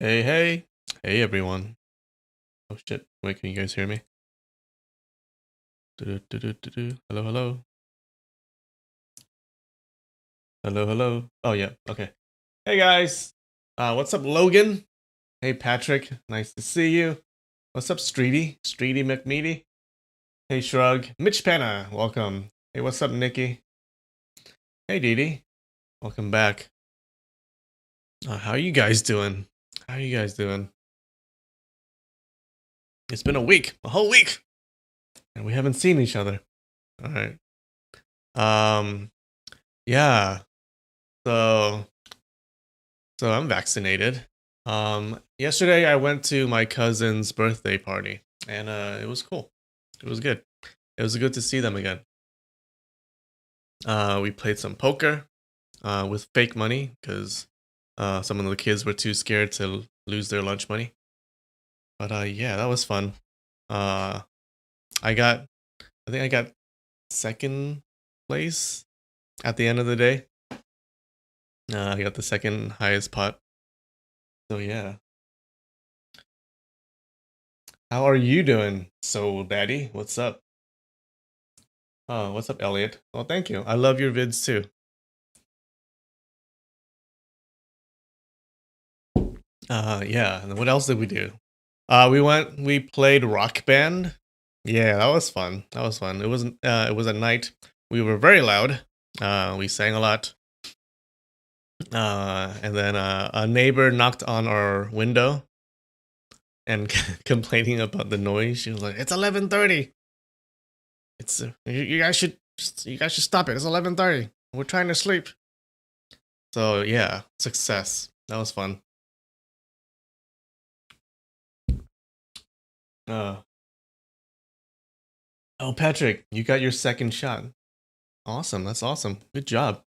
Hey, hey. Hey, everyone. Oh, shit. Wait, can you guys hear me? Do-do-do-do-do-do. Hello, hello. Hello, hello. Oh, yeah. Okay. Hey, guys. What's up, Logan? Hey, Patrick. Nice to see you. What's up, Streety? Streety McMeaty. Hey, Shrug. Mitch Penna. Welcome. Hey, what's up, Nikki? Hey, Dee Dee. Welcome back. How are you guys doing? How are you guys doing? It's been a whole week, and we haven't seen each other. All right. Um, yeah. So I'm vaccinated. Yesterday I went to my cousin's birthday party, and it was cool. It was good. It was good to see them again. We played some poker with fake money because some of the kids were too scared to lose their lunch money. But yeah, that was fun. Uh, I think I got second place at the end of the day. I got the second highest pot. So yeah. How are you doing, Soul Daddy? What's up? Oh, what's up, Elliot? Well, thank you. I love your vids too. Yeah. And what else did we do? We played Rock Band. Yeah, that was fun. That was fun. It was a night. We were very loud. We sang a lot. And then a neighbor knocked on our window and complaining about the noise. She was like, "It's 11:30. It's you guys should stop it. It's 11:30. We're trying to sleep." So yeah, success. That was fun. Uh, oh, Patrick, you got your second shot. Awesome. That's awesome. Good job.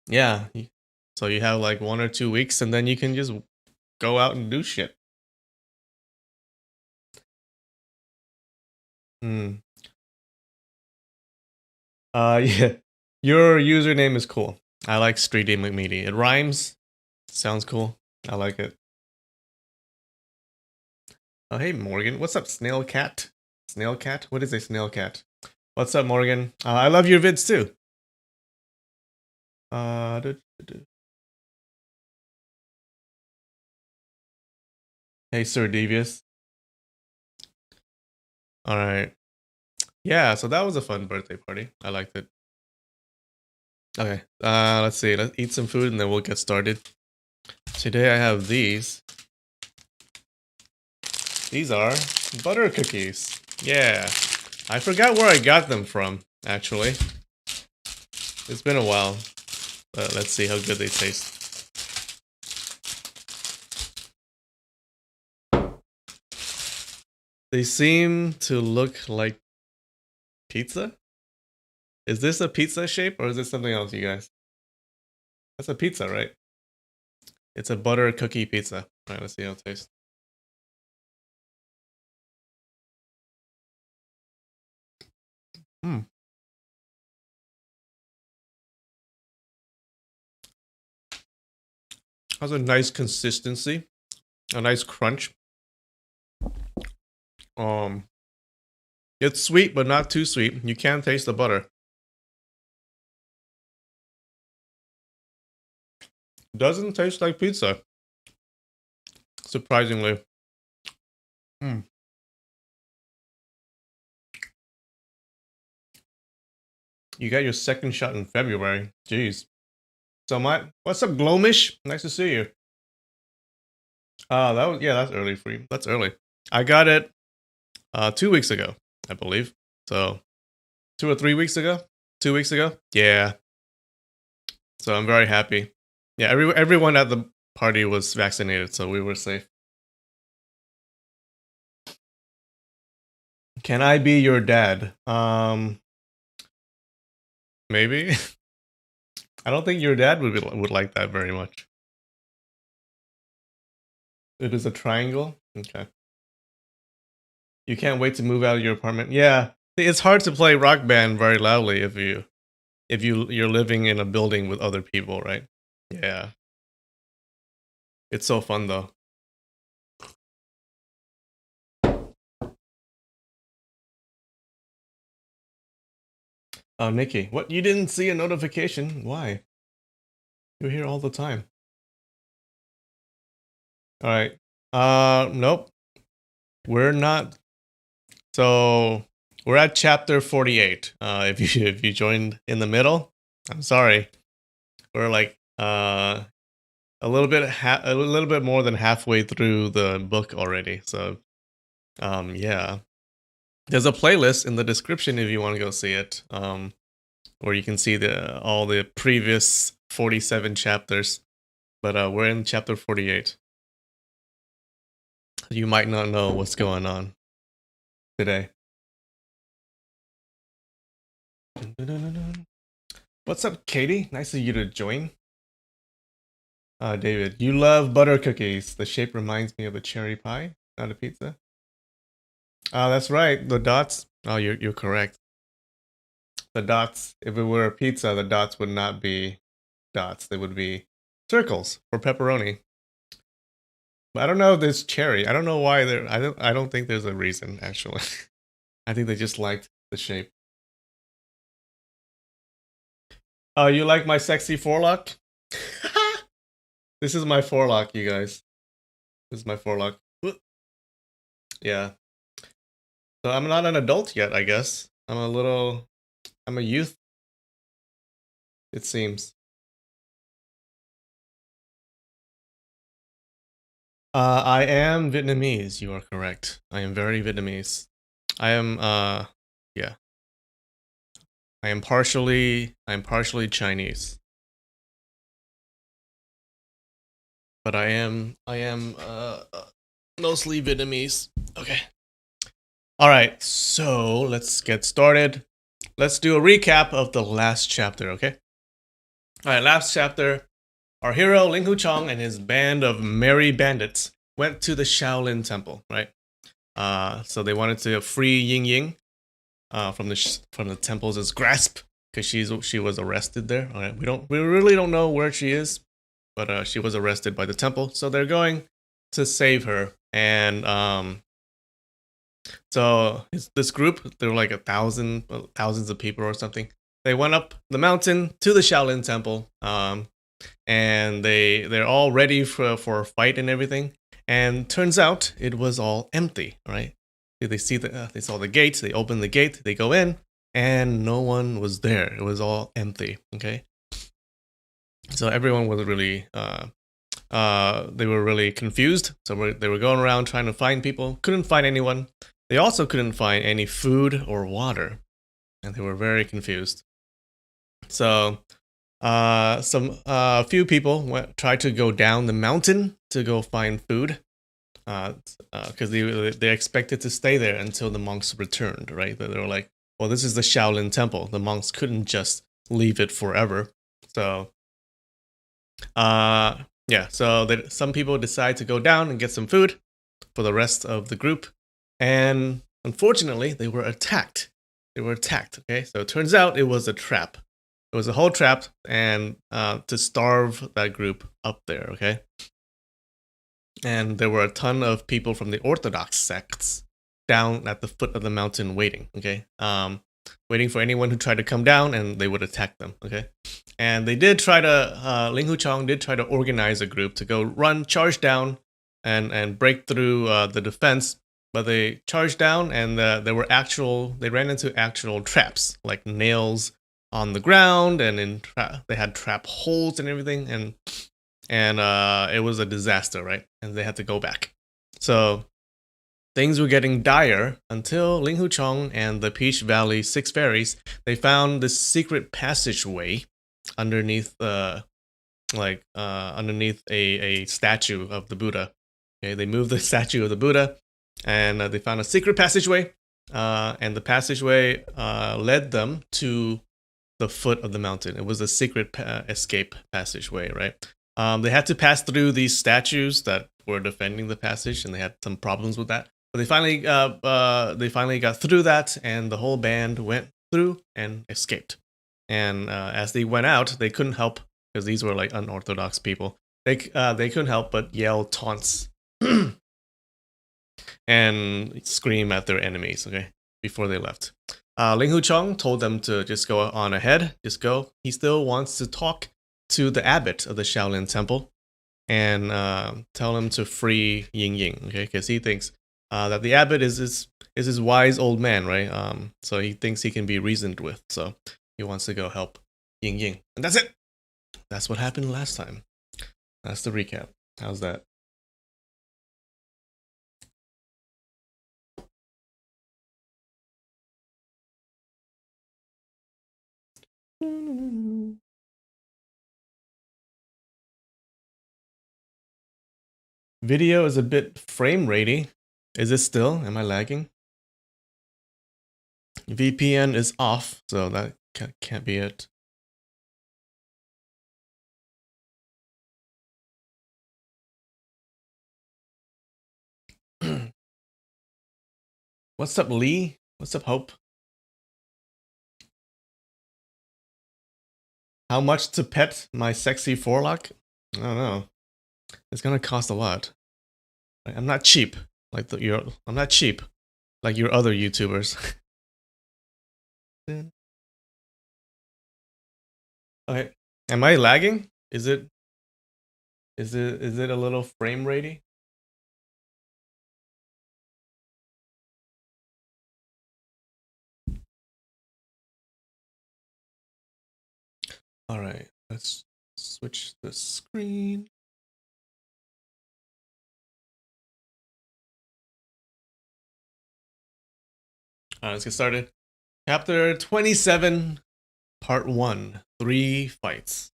Yeah. So you have like 1 or 2 weeks, and then you can just go out and do shit. Hmm. Yeah. Your username is cool. I like Streety McMeaty. It rhymes. Sounds cool. I like it. Oh, hey, Morgan. What's up, Snail Cat? Snail Cat? What is a Snail Cat? What's up, Morgan? I love your vids too. Hey, Sir Devious. All right. Yeah, so that was a fun birthday party. I liked it. Okay. Let's see. Let's eat some food and then we'll get started. Today I have these. These are butter cookies. Yeah. I forgot where I got them from, actually. It's been a while. But let's see how good they taste. They seem to look like pizza. Is this a pizza shape or is this something else, you guys? That's a pizza, right? It's a butter cookie pizza. All right, let's see how it tastes. Hmm. Has a nice consistency, a nice crunch. It's sweet, but not too sweet. You can taste the butter. Doesn't taste like pizza. Surprisingly. Mm. You got your second shot in February. Jeez. So what's up, Glomish? Nice to see you. That's early for you. That's early. I got it 2 weeks ago, I believe. So 2 or 3 weeks ago? 2 weeks ago? Yeah. So I'm very happy. Yeah, everyone at the party was vaccinated, so we were safe. Can I be your dad? Maybe. I don't think your dad would like that very much. It is a triangle? Okay. You can't wait to move out of your apartment? Yeah. It's hard to play Rock Band very loudly if you're living in a building with other people, right? Yeah. It's so fun though. Oh, Nikki, what? You didn't see a notification? Why? You're here all the time. All right. Nope. We're not. So we're at chapter 48. If you joined in the middle, I'm sorry. We're like a little bit more than halfway through the book already. So yeah. There's a playlist in the description if you want to go see it. Where you can see all the previous 47 chapters. But we're in chapter 48. You might not know what's going on today. What's up, Katie? Nice of you to join. David, you love butter cookies. The shape reminds me of a cherry pie, not a pizza. That's right. The dots. Oh, you're correct. The dots. If it were a pizza, the dots would not be dots. They would be circles for pepperoni. But I don't know if there's cherry. I don't know why there. I don't think there's a reason actually. I think they just liked the shape. Oh, you like my sexy forelock? This is my forelock, you guys. This is my forelock. Yeah. So I'm not an adult yet, I guess. I'm a youth, it seems. I am Vietnamese, you are correct. I am very Vietnamese. I am yeah. I'm partially Chinese. But I am mostly Vietnamese. Okay. All right. So, let's get started. Let's do a recap of the last chapter, okay? All right, last chapter. Our hero Ling Hu Chong and his band of merry bandits went to the Shaolin Temple, right? So they wanted to free Ying Ying from the temple's grasp because she was arrested there. All right, we really don't know where she is, but she was arrested by the temple. So they're going to save her, and so this group, there were like thousands of people or something. They went up the mountain to the Shaolin Temple, and they're all ready for a fight and everything. And turns out it was all empty, right? They saw the gate. They opened the gate. They go in, and no one was there. It was all empty. Okay. So everyone was really they were really confused. So they were going around trying to find people. Couldn't find anyone. They also couldn't find any food or water, and they were very confused. So a few people tried to go down the mountain to go find food, because they expected to stay there until the monks returned. Right? They were like, "Well, this is the Shaolin Temple. The monks couldn't just leave it forever." So, yeah. So some people decide to go down and get some food for the rest of the group, and unfortunately, they were attacked. Okay, so it turns out it was a trap. It was a whole trap, and to starve that group up there, okay? And there were a ton of people from the Orthodox sects down at the foot of the mountain waiting, okay? Waiting for anyone who tried to come down, and they would attack them, okay? And they did try to, Ling Hu Chong did try to organize a group to go charge down and break through the defense, but they charged down, and they ran into actual traps, like nails on the ground, and they had trap holes and everything, and it was a disaster, right? And they had to go back. So things were getting dire until Ling Hu Chong and the Peach Valley Six Fairies, they found this secret passageway underneath underneath a statue of the Buddha. Okay, they moved the statue of the Buddha, and they found a secret passageway, and the passageway led them to the foot of the mountain. It was a secret escape passageway, right? They had to pass through these statues that were defending the passage, and they had some problems with that. But they finally got through that, and the whole band went through and escaped. And as they went out, they couldn't help, because these were like unorthodox people. They couldn't help but yell taunts and scream at their enemies. Okay, before they left. Ling Huchong told them to just go on ahead. Just go. He still wants to talk to the abbot of the Shaolin Temple and tell him to free Ying Ying. Okay, because he thinks that the abbot is his wise old man, right? So he thinks he can be reasoned with. So he wants to go help Ying Ying, and that's it. That's what happened last time. That's the recap. How's that? Video is a bit frame ratey. Is it still? Am I lagging? VPN is off, so that can't be it. What's up, Lee? What's up, Hope? How much to pet my sexy forelock? I don't know. It's gonna cost a lot. I'm not cheap like I'm not cheap like your other YouTubers. Okay, am I lagging? Is it a little frame ratey? All right, let's switch the screen. All right, let's get started. Chapter 27, Part 1, 3 fights.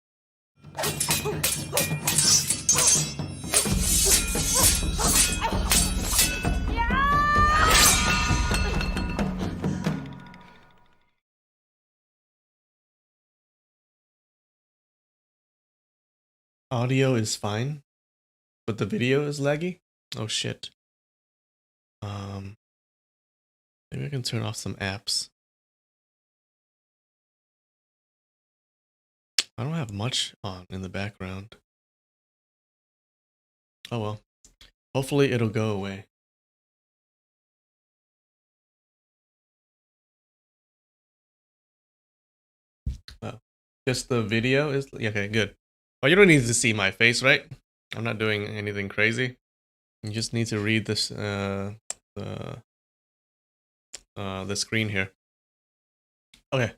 Audio is fine, but the video is laggy? Oh shit. Maybe I can turn off some apps. I don't have much on in the background. Oh well. Hopefully it'll go away. Oh, just the video is okay, good. Oh, you don't need to see my face, right? I'm not doing anything crazy. You just need to read this the screen here. Okay.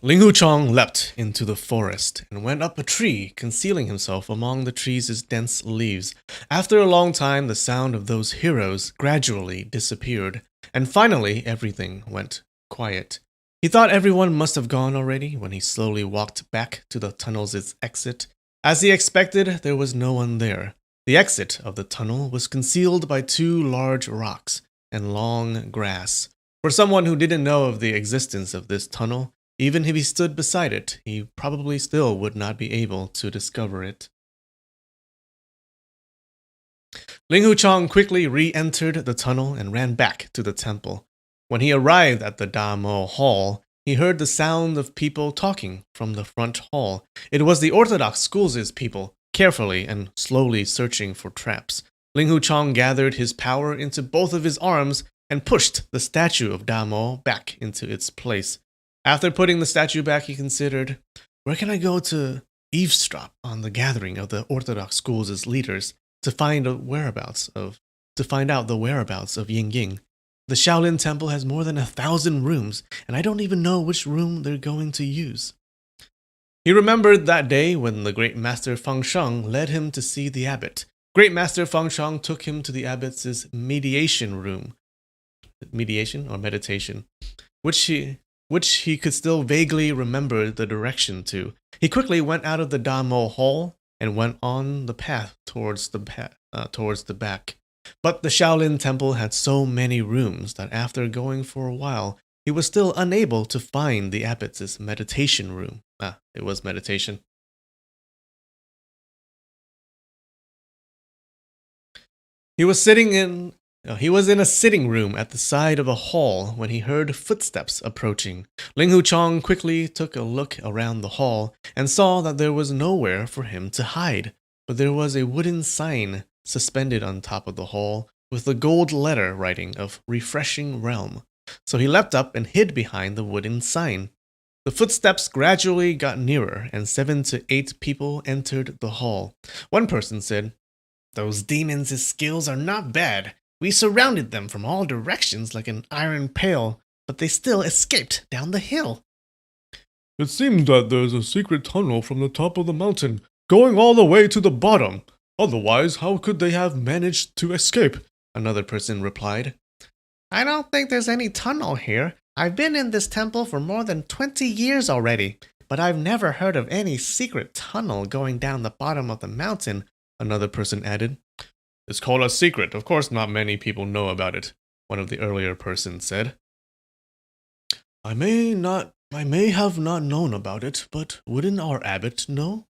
Ling Huchong leapt into the forest and went up a tree, concealing himself among the tree's dense leaves. After a long time, the sound of those heroes gradually disappeared, and finally everything went quiet. He thought everyone must have gone already when he slowly walked back to the tunnel's exit. As he expected, there was no one there. The exit of the tunnel was concealed by two large rocks and long grass. For someone who didn't know of the existence of this tunnel, even if he stood beside it, he probably still would not be able to discover it. Ling Huchong quickly re-entered the tunnel and ran back to the temple. When he arrived at the Damo Hall, he heard the sound of people talking from the front hall. It was the Orthodox schools' people, carefully and slowly searching for traps. Ling Huchong gathered his power into both of his arms and pushed the statue of Damo back into its place. After putting the statue back, he considered, where can I go to eavesdrop on the gathering of the Orthodox schools' leaders to find out the whereabouts of Ying Ying? The Shaolin Temple has more than 1,000 rooms, and I don't even know which room they're going to use. He remembered that day when the Great Master Feng Sheng led him to see the abbot. Great Master Feng Sheng took him to the abbot's meditation room. Mediation or meditation? Which he could still vaguely remember the direction to. He quickly went out of the Damo Hall and went on the path towards the back. But the Shaolin Temple had so many rooms that after going for a while, he was still unable to find the abbot's meditation room. It was meditation. He was in a sitting room at the side of a hall when he heard footsteps approaching. Ling Huchong quickly took a look around the hall and saw that there was nowhere for him to hide. but there was a wooden sign suspended on top of the hall with the gold letter writing of Refreshing Realm. So he leapt up and hid behind the wooden sign. The footsteps gradually got nearer, and 7 to 8 people entered the hall. One person said, "Those demons' skills are not bad. We surrounded them from all directions like an iron pail, but they still escaped down the hill." It seems that there's a secret tunnel from the top of the mountain, going all the way to the bottom. Otherwise, how could they have managed to escape? Another person replied. "I don't think there's any tunnel here. I've been in this temple for more than 20 years already, but I've never heard of any secret tunnel going down the bottom of the mountain," another person added. It's called a secret. Of course, not many people know about it, one of the earlier persons said. I may have not known about it, but wouldn't our abbot know?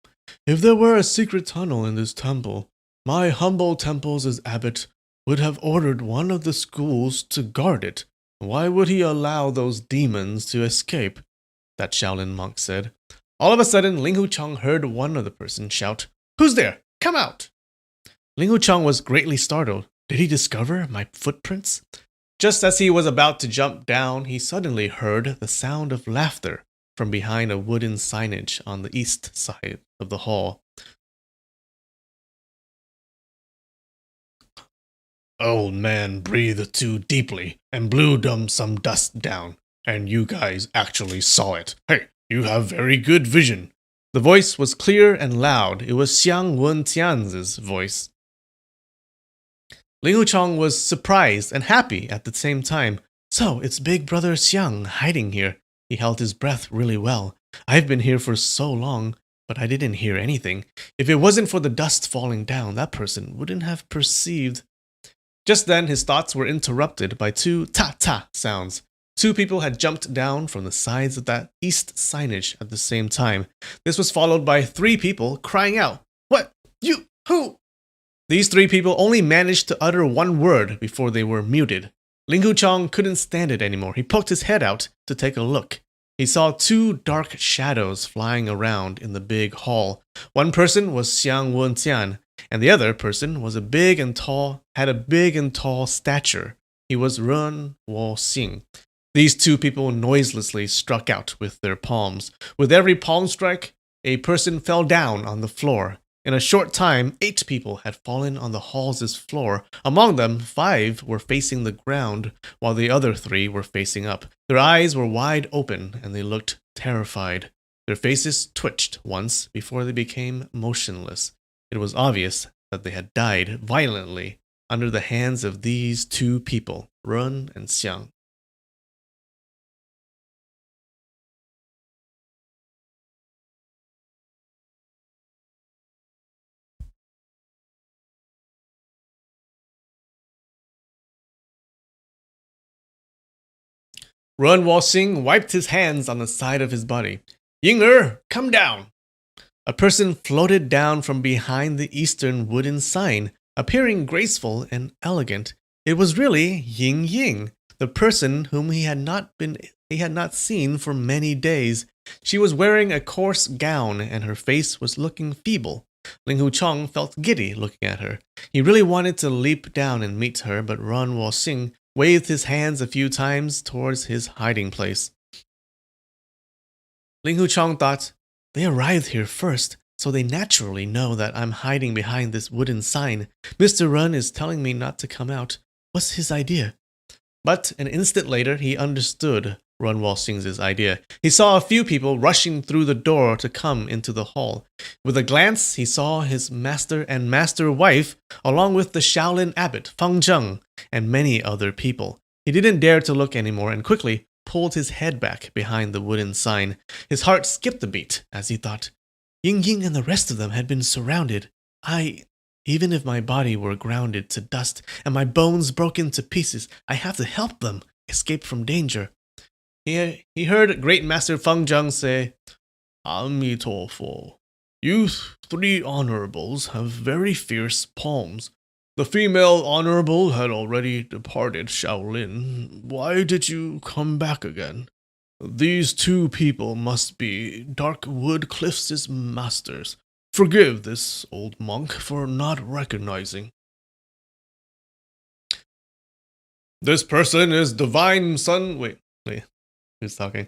If there were a secret tunnel in this temple, my humble temple's abbot would have ordered one of the schools to guard it. Why would he allow those demons to escape? That Shaolin monk said. All of a sudden, Ling Hucheng heard one of the persons shout, "Who's there? Come out!" Ling Hucheng was greatly startled. Did he discover my footprints? Just as he was about to jump down, he suddenly heard the sound of laughter from behind a wooden signage on the east side of the hall. Old man breathed too deeply and blew some dust down, and you guys actually saw it. Hey, you have very good vision. The voice was clear and loud. It was Xiang Wentian's voice. Ling Hucheng was surprised and happy at the same time. So, it's big brother Xiang hiding here. He held his breath really well. I've been here for so long, but I didn't hear anything. If it wasn't for the dust falling down, that person wouldn't have perceived. Just then, his thoughts were interrupted by 2 ta-ta sounds. 2 people had jumped down from the sides of that east signage at the same time. This was followed by 3 people crying out, "What? You? Who?" These 3 people only managed to utter one word before they were muted. Ling Hucheng couldn't stand it anymore. He poked his head out to take a look. He saw 2 dark shadows flying around in the big hall. One person was Xiang Wentian, and the other person was had a big and tall stature. He was Ren Wo-xing. These 2 people noiselessly struck out with their palms. With every palm strike, a person fell down on the floor. In a short time, 8 people had fallen on the hall's floor. Among them, 5 were facing the ground, while the other 3 were facing up. Their eyes were wide open, and they looked terrified. Their faces twitched once before they became motionless. It was obvious that they had died violently under the hands of these 2 people, Ren and Xiang. Ren Wo-xing wiped his hands on the side of his body. "Ying-er, come down!" A person floated down from behind the eastern wooden sign, appearing graceful and elegant. It was really Ying Ying, the person whom he had not seen for many days. She was wearing a coarse gown, and her face was looking feeble. Ling Hucheng felt giddy looking at her. He really wanted to leap down and meet her, but Ren Wo-xing waved his hands a few times towards his hiding place. Ling Hucheng thought, they arrived here first, so they naturally know that I'm hiding behind this wooden sign. Mr. Ren is telling me not to come out. What's his idea? But an instant later, he understood Ren Wo-xing's idea. He saw a few people rushing through the door to come into the hall. With a glance, he saw his master and master wife, along with the Shaolin abbot, Feng Zheng, and many other people. He didn't dare to look anymore and quickly pulled his head back behind the wooden sign. His heart skipped a beat as he thought, Ying Ying and the rest of them had been surrounded. Even if my body were grounded to dust and my bones broken to pieces, I have to help them escape from danger. He heard Great Master Feng Zheng say, Amitofo, you 3 honorables have very fierce palms. The female honorable had already departed Shaolin. Why did you come back again? These 2 people must be Dark Wood Cliffs' masters. Forgive this old monk for not recognizing. This person is divine son. Wait, who's talking?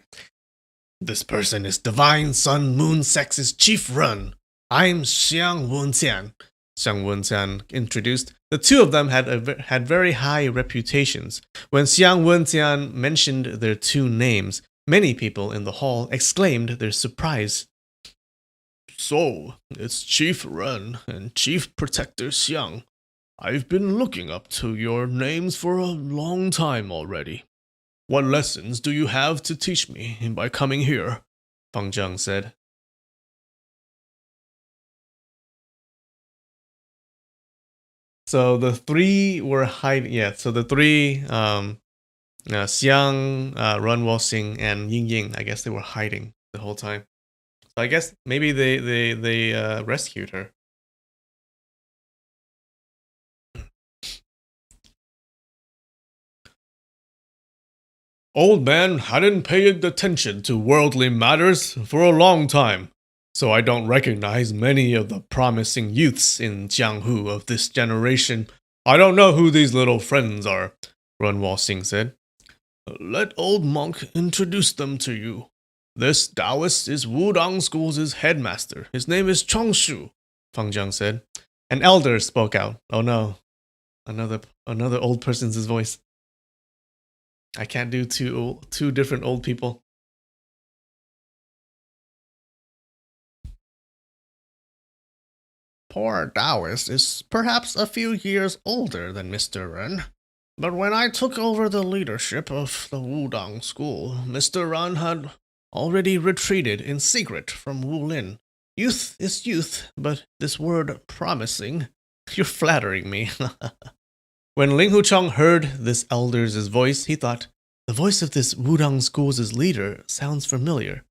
This person is divine sun moon sex's chief run. I'm Xiang Wenqian. Xiang Wenqian introduced. The two of them had very high reputations. When Xiang Wenqian mentioned their two names, many people in the hall exclaimed their surprise. So, it's Chief Ren and Chief Protector Xiang. I've been looking up to your names for a long time already. What lessons do you have to teach me by coming here? Fang Zheng said. So the three were hiding. Yeah, so the three, Xiang, Ren Wuxing, and Ying Ying, I guess they were hiding the whole time. So I guess maybe they rescued her. Old man hadn't paid attention to worldly matters for a long time, so I don't recognize many of the promising youths in Jianghu of this generation. I don't know who these little friends are, Ren Wuxing said. Let old monk introduce them to you. This Taoist is Wudang School's headmaster. His name is Chongshu, Fang Zheng said. An elder spoke out. Oh no, another old person's voice. I can't do two different old people. Poor Taoist is perhaps a few years older than Mr. Ren. But when I took over the leadership of the Wudang School, Mr. Ren had already retreated in secret from Wulin. Youth is youth, but this word promising, you're flattering me. When Ling Hucheng heard this elder's voice, he thought, the voice of this Wudang School's leader sounds familiar.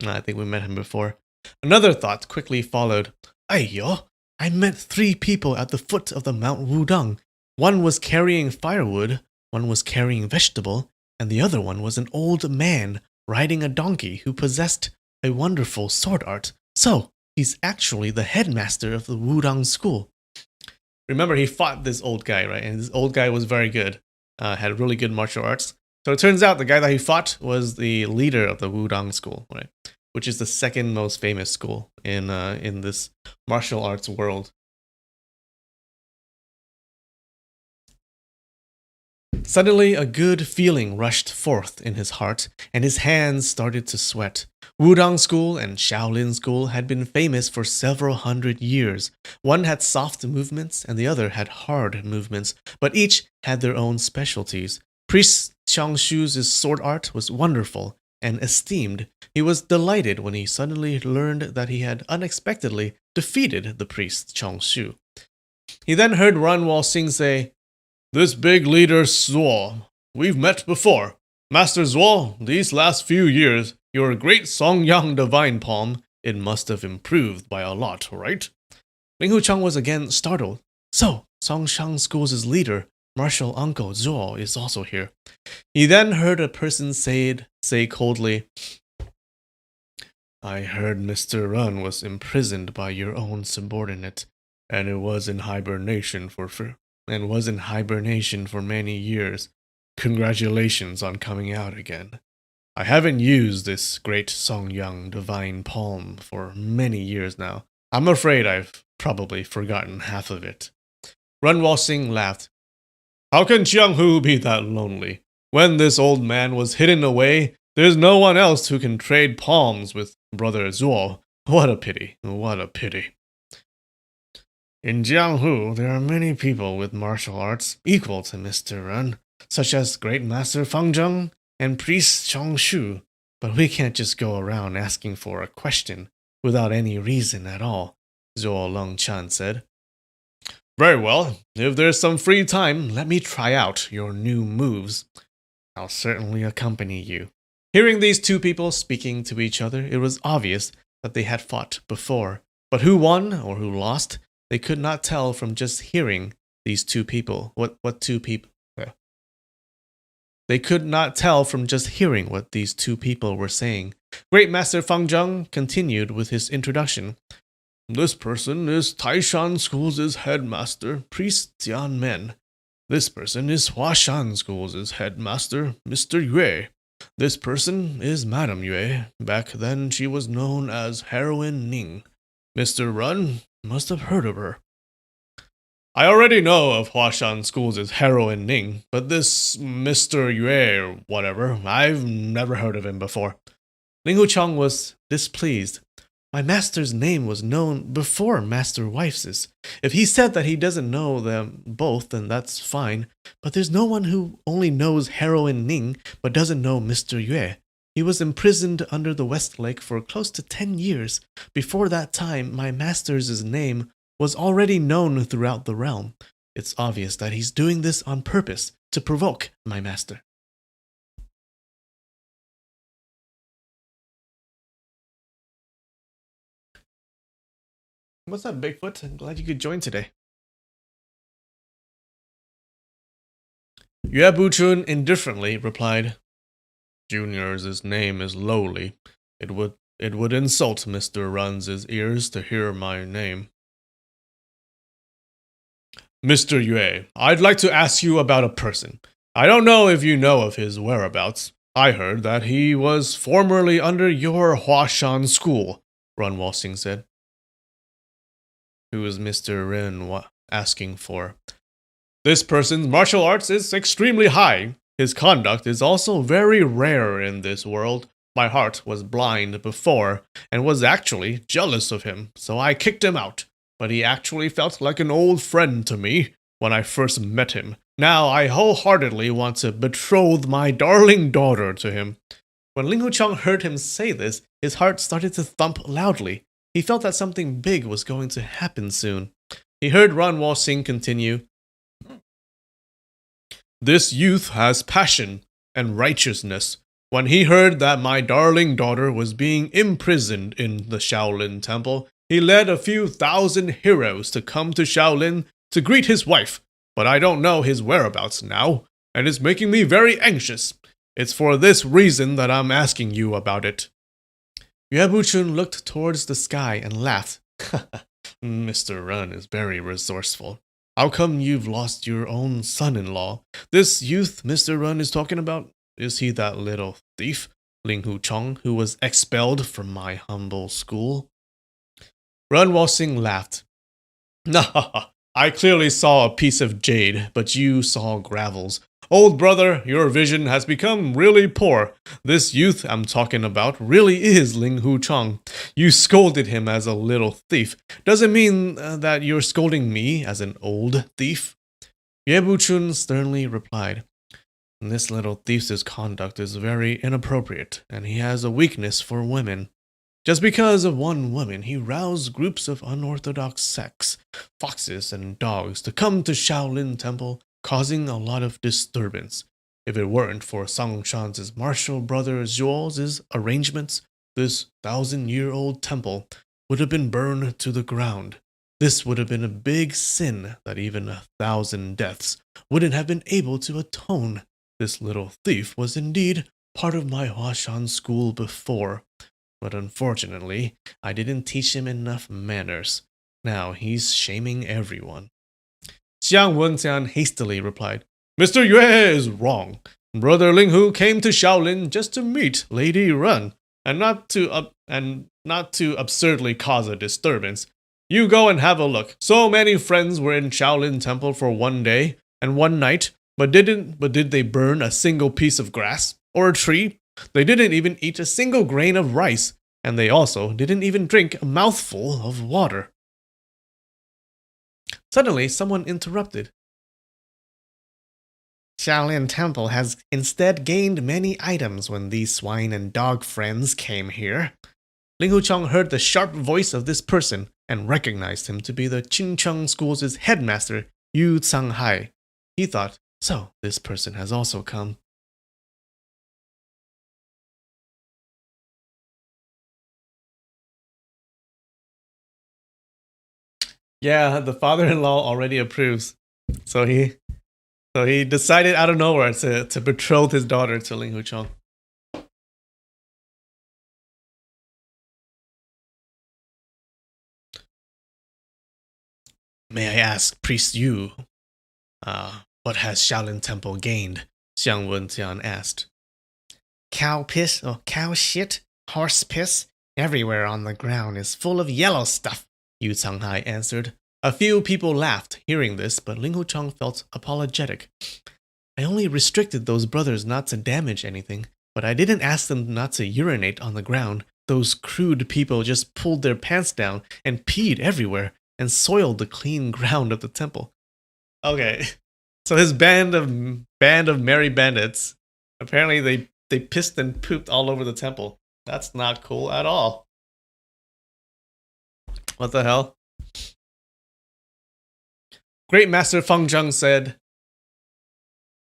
I think we met him before. Another thought quickly followed. Aiyo, I met 3 people at the foot of the Mount Wudang. One was carrying firewood, one was carrying vegetable, and the other one was an old man riding a donkey who possessed a wonderful sword art. So, he's actually the headmaster of the Wudang School. Remember, he fought this old guy, right? And this old guy was very good, had really good martial arts. So it turns out the guy that he fought was the leader of the Wudang School, right? Which is the second most famous school in this martial arts world. Suddenly, a good feeling rushed forth in his heart, and his hands started to sweat. Wudang School and Shaolin School had been famous for several hundred years. One had soft movements, and the other had hard movements, but each had their own specialties. Priest Changshu's sword art was wonderful and esteemed. He was delighted when he suddenly learned that he had unexpectedly defeated the priest Changshu. He then heard Ren Wuxing say, This big leader Zuo, we've met before. Master Zuo, these last few years, your great Songyang divine palm, it must have improved by a lot, right? Ling Hucheng was again startled. So, Songshang School's leader, Martial Uncle Zuo, is also here. He then heard a person say coldly, I heard Mr. Ren was imprisoned by your own subordinate, and it was in hibernation for many years. Congratulations on coming out again. I haven't used this great Songyang divine palm for many years now. I'm afraid I've probably forgotten half of it. Ren Wuxing laughed. How can Jianghu be that lonely? When this old man was hidden away, there's no one else who can trade palms with Brother Zuo. What a pity, what a pity. In Jianghu, there are many people with martial arts equal to Mr. Ren, such as Great Master Fang Zheng and Priest Chongshu, but we can't just go around asking for a question without any reason at all, Zhuo Longchan said. Very well, if there's some free time, let me try out your new moves. I'll certainly accompany you. Hearing these two people speaking to each other, it was obvious that they had fought before, but who won or who lost, they could not tell from just hearing these two people. What two people? They could not tell from just hearing what these two people were saying. Great Master Fang Zheng continued with his introduction. This person is Taishan School's headmaster, Priest Jian Men. This person is Huashan School's headmaster, Mr. Yue. This person is Madame Yue. Back then she was known as Heroine Ning. Mr. Run must have heard of her. I already know of Huashan School's Heroine Ning, but this Mr. Yue or whatever, I've never heard of him before. Ling Huchang was displeased. My master's name was known before Master Wife's. If he said that he doesn't know them both, then that's fine. But there's no one who only knows Heroine Ning but doesn't know Mr. Yue. He was imprisoned under the West Lake for close to 10 years. Before that time, my master's name was already known throughout the realm. It's obvious that he's doing this on purpose to provoke my master. What's up, Bigfoot? I'm glad you could join today. Yue Buchun indifferently replied, Junior's name is lowly. It would insult Mr. Run's ears to hear my name. Mr. Yue, I'd like to ask you about a person. I don't know if you know of his whereabouts. I heard that he was formerly under your Huashan school, Run Walsing said. Who is Mr. Ren asking for? This person's martial arts is extremely high. His conduct is also very rare in this world. My heart was blind before and was actually jealous of him, so I kicked him out. But he actually felt like an old friend to me when I first met him. Now I wholeheartedly want to betroth my darling daughter to him. When Ling Huchang heard him say this, his heart started to thump loudly. He felt that something big was going to happen soon. He heard Ran Walsing continue, This youth has passion and righteousness. When he heard that my darling daughter was being imprisoned in the Shaolin Temple, he led a few thousand heroes to come to Shaolin to greet his wife, but I don't know his whereabouts now, and it's making me very anxious. It's for this reason that I'm asking you about it. Yue Buchun looked towards the sky and laughed. Mr. Run is very resourceful. How come you've lost your own son-in-law? This youth Mr. Run is talking about, is he that little thief, Ling Huchang, who was expelled from my humble school? Run Walsing laughed. I clearly saw a piece of jade, but you saw gravels. Old brother, your vision has become really poor. This youth I'm talking about really is Ling Huchang. You scolded him as a little thief. Doesn't mean that you're scolding me as an old thief. Yue Buchun sternly replied, This little thief's conduct is very inappropriate, and he has a weakness for women. Just because of one woman, he roused groups of unorthodox sects, foxes and dogs, to come to Shaolin Temple, causing a lot of disturbance. If it weren't for Song Shan's martial brother Zhuo's arrangements, this 1,000-year-old temple would have been burned to the ground. This would have been a big sin that even 1,000 deaths wouldn't have been able to atone. This little thief was indeed part of my Huashan school before, but unfortunately, I didn't teach him enough manners. Now he's shaming everyone. Jiang Wenxian hastily replied, Mr. Yue is wrong. Brother Linghu came to Shaolin just to meet Lady Run, and not to absurdly cause a disturbance. You go and have a look. So many friends were in Shaolin Temple for one day and one night, but did they burn a single piece of grass or a tree? They didn't even eat a single grain of rice, and they also didn't even drink a mouthful of water. Suddenly, someone interrupted. Shaolin Temple has instead gained many items when these swine and dog friends came here. Ling Huchang heard the sharp voice of this person and recognized him to be the Qingcheng School's headmaster, Yu Canghai. He thought, so this person has also come. Yeah, the father-in-law already approves. So he decided out of nowhere to betroth his daughter to Ling Huchang. May I ask, Priest Yu, what has Shaolin Temple gained? Xiang Wentian asked. Cow piss or cow shit, horse piss, everywhere on the ground is full of yellow stuff, Yu Changhai answered. A few people laughed hearing this, but Ling Hucheng felt apologetic. I only restricted those brothers not to damage anything, but I didn't ask them not to urinate on the ground. Those crude people just pulled their pants down and peed everywhere and soiled the clean ground of the temple. Okay, so his band of merry bandits, apparently they pissed and pooped all over the temple. That's not cool at all. What the hell? Great Master Feng Zheng said,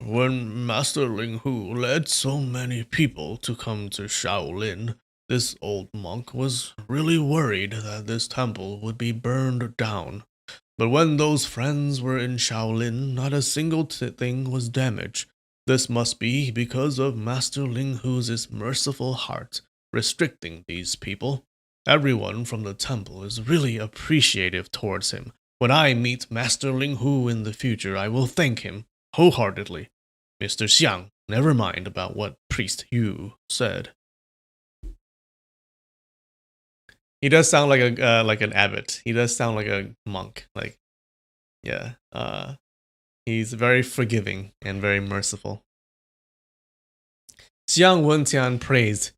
when Master Ling Hu led so many people to come to Shaolin, this old monk was really worried that this temple would be burned down. But when those friends were in Shaolin, not a single thing was damaged. This must be because of Master Ling Hu's merciful heart, restricting these people. Everyone from the temple is really appreciative towards him. When I meet Master Ling Hu in the future, I will thank him wholeheartedly. Mr. Xiang, never mind about what Priest Yu said. He does sound like an abbot. He does sound like a monk. Like, yeah. He's very forgiving and very merciful. Xiang Wentian praised.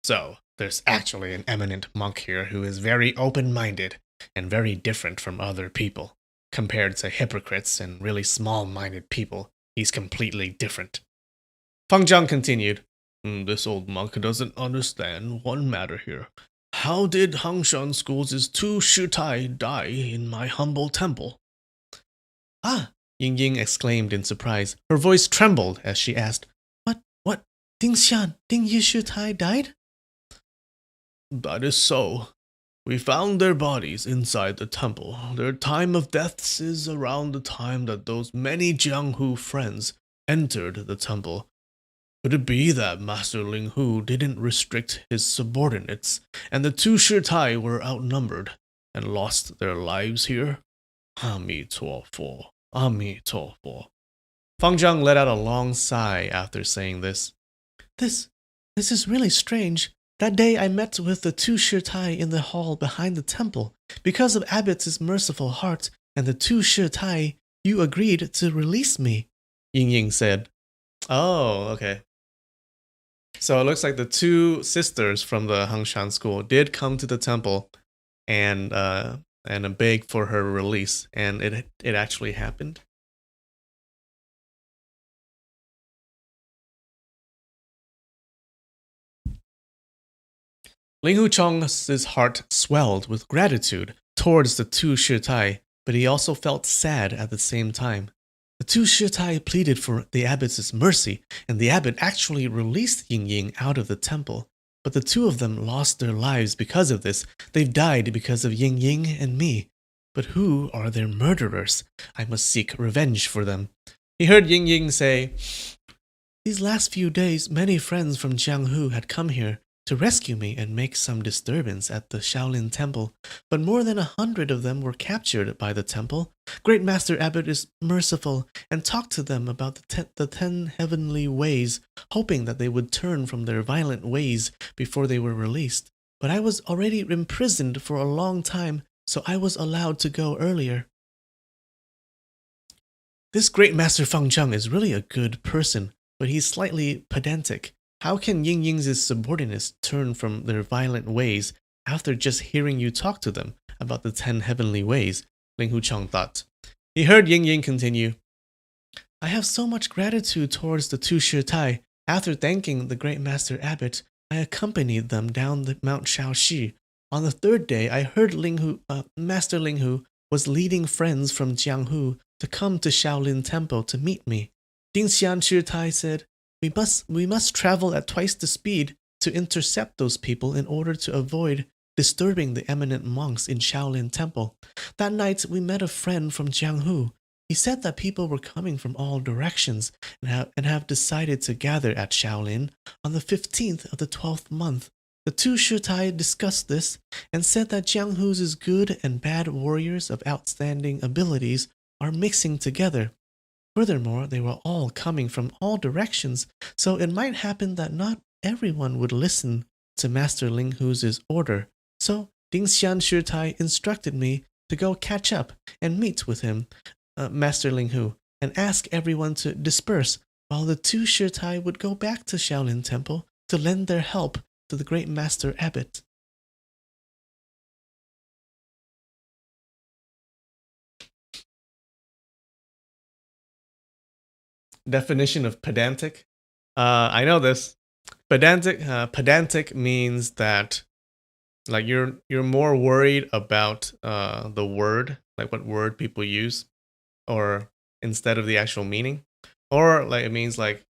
So, there's actually an eminent monk here who is very open-minded and very different from other people. Compared to hypocrites and really small-minded people, he's completely different. Feng Zhang continued. This old monk doesn't understand one matter here. How did Hangshan School's 2 Shitai die in my humble temple? Ah, Ying Ying exclaimed in surprise. Her voice trembled as she asked, What? Ding Yi Shitai died? That is so. We found their bodies inside the temple. Their time of deaths is around the time that those many Jianghu friends entered the temple. Could it be that Master Ling Hu didn't restrict his subordinates, and the 2 Shitai were outnumbered and lost their lives here? Ami Tuofo. Ami Tuofo. Feng Zhang let out a long sigh after saying this. This is really strange. That day I met with the 2 Shitai in the hall behind the temple. Because of Abbot's merciful heart and the 2 Shitai, you agreed to release me, Ying Ying said. Oh, okay. So it looks like the 2 sisters from the Hangshan school did come to the temple and beg for her release, and it actually happened. Ling Hucheng's heart swelled with gratitude towards the 2 Shitai, but he also felt sad at the same time. The 2 Shitai pleaded for the abbot's mercy, and the abbot actually released Ying Ying out of the temple. But the 2 of them lost their lives because of this. They've died because of Ying Ying and me. But who are their murderers? I must seek revenge for them. He heard Ying Ying say, These last few days, many friends from Jianghu had come here to rescue me and make some disturbance at the Shaolin Temple, but more than 100 of them were captured by the temple. Great Master Abbot is merciful and talked to them about the 10 heavenly ways, hoping that they would turn from their violent ways before they were released. But I was already imprisoned for a long time, so I was allowed to go earlier. This Great Master Feng Zheng is really a good person, but he's slightly pedantic. How can Ying Ying's subordinates turn from their violent ways after just hearing you talk to them about the 10 heavenly ways? Ling Hucheng thought. He heard Ying Ying continue. I have so much gratitude towards the 2 Shitai. After thanking the Great Master Abbot, I accompanied them down the Mount Shaoxi. On the 3rd day, I heard Master Ling Hu was leading friends from Jianghu to come to Shaolin Temple to meet me. Dingxian Shitai said, We must travel at twice the speed to intercept those people in order to avoid disturbing the eminent monks in Shaolin Temple. That night, we met a friend from Jianghu. He said that people were coming from all directions and have decided to gather at Shaolin on the 15th of the 12th month. The two Shutai discussed this and said that Jiang Hu's good and bad warriors of outstanding abilities are mixing together. Furthermore, they were all coming from all directions, so it might happen that not everyone would listen to Master Ling Hu's order. So Ding Xian Shutai instructed me to go catch up and meet with him, Master Ling Hu, and ask everyone to disperse, while the two Shutai would go back to Shaolin Temple to lend their help to the great Master Abbot. Definition of pedantic. I know this. Pedantic means that like you're more worried about the word, like what word people use, or instead of the actual meaning, or like it means like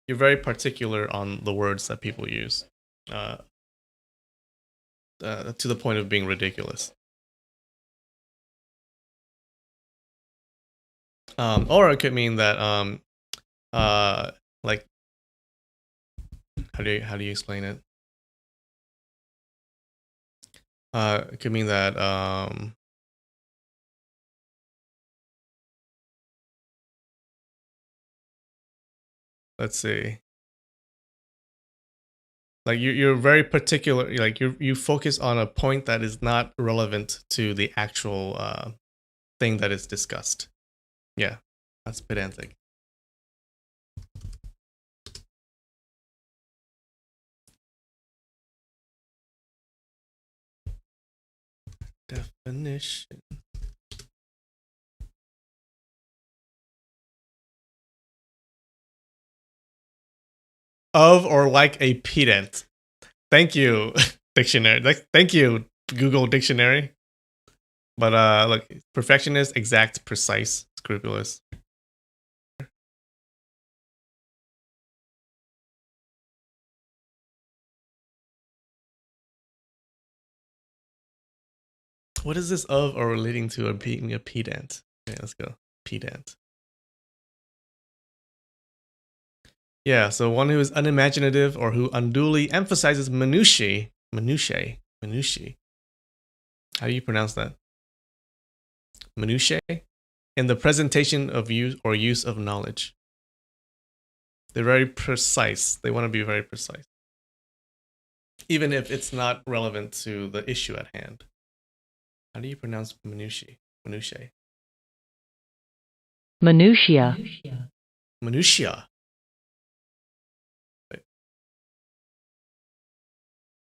you're very particular on the words that people use, to the point of being ridiculous. Or it could mean that like how do you explain it? It could mean that let's see. Like you're very particular, like you focus on a point that is not relevant to the actual thing that is discussed. Yeah, that's pedantic. Definition. Of or like a pedant. Thank you, dictionary. Thank you, Google Dictionary. But look, perfectionist, exact, precise, scrupulous. What is this of or relating to or being a pedant? Okay, let's go. Pedant. Yeah, so one who is unimaginative or who unduly emphasizes minutiae. Minutiae. How do you pronounce that? Minutiae? In the presentation of use or use of knowledge. They're very precise. They want to be very precise. Even if it's not relevant to the issue at hand. How do you pronounce minutiae? Minutiae. Minutia. Minutia.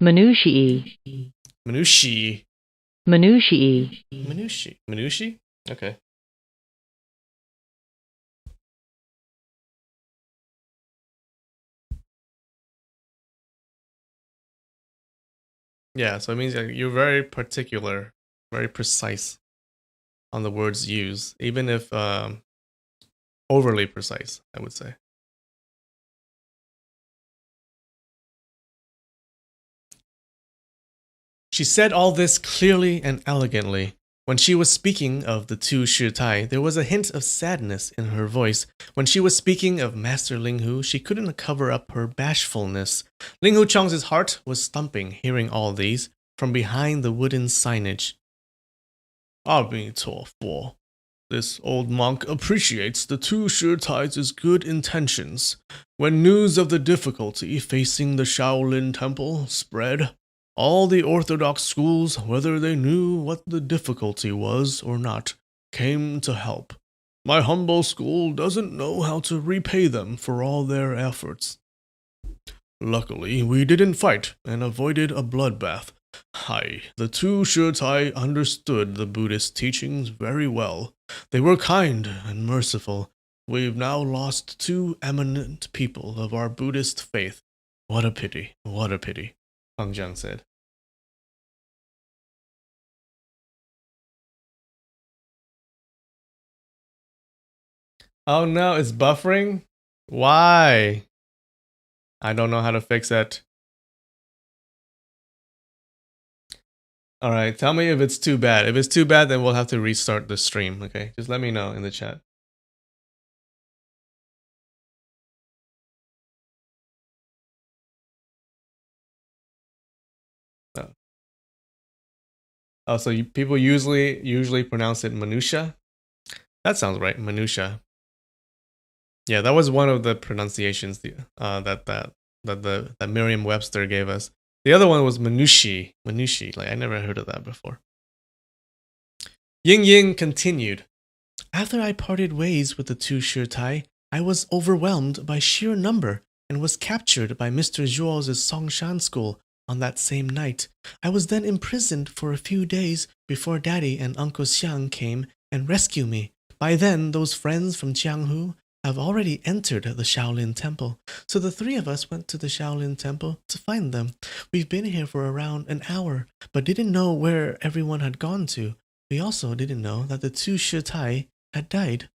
Minutiae. Minutiae. Minutiae. Minutiae. Minutiae? Okay. Yeah, so it means that you're very particular, very precise on the words used, even if overly precise, I would say. She said all this clearly and elegantly. When she was speaking of the two Shitai, there was a hint of sadness in her voice. When she was speaking of Master Ling Hu, she couldn't cover up her bashfulness. Ling Hu Chong's heart was thumping hearing all these from behind the wooden signage. This old monk appreciates the two Shitai's good intentions. When news of the difficulty facing the Shaolin Temple spread, all the orthodox schools, whether they knew what the difficulty was or not, came to help. My humble school doesn't know how to repay them for all their efforts. Luckily, we didn't fight and avoided a bloodbath. The two Shitai understood the Buddhist teachings very well. They were kind and merciful. We've now lost two eminent people of our Buddhist faith. What a pity, Hang Jiang said. Oh no, it's buffering? Why? I don't know how to fix it. Alright, tell me if it's too bad. If it's too bad, then we'll have to restart the stream, okay? Just let me know in the chat. Oh, so people usually pronounce it minutia. That sounds right, minutia. Yeah, that was one of the pronunciations that Merriam-Webster gave us. The other one was minushi. Minushi. Like I never heard of that before. Ying Ying continued. After I parted ways with the two Shirtai, I was overwhelmed by sheer number and was captured by Mr. Zhuo's Songshan school on that same night. I was then imprisoned for a few days before Daddy and Uncle Xiang came and rescued me. By then, those friends from Jianghu have already entered the Shaolin Temple, so the three of us went to the Shaolin Temple to find them. We've been here for around an hour, but didn't know where everyone had gone to. We also didn't know that the two Shitai had died.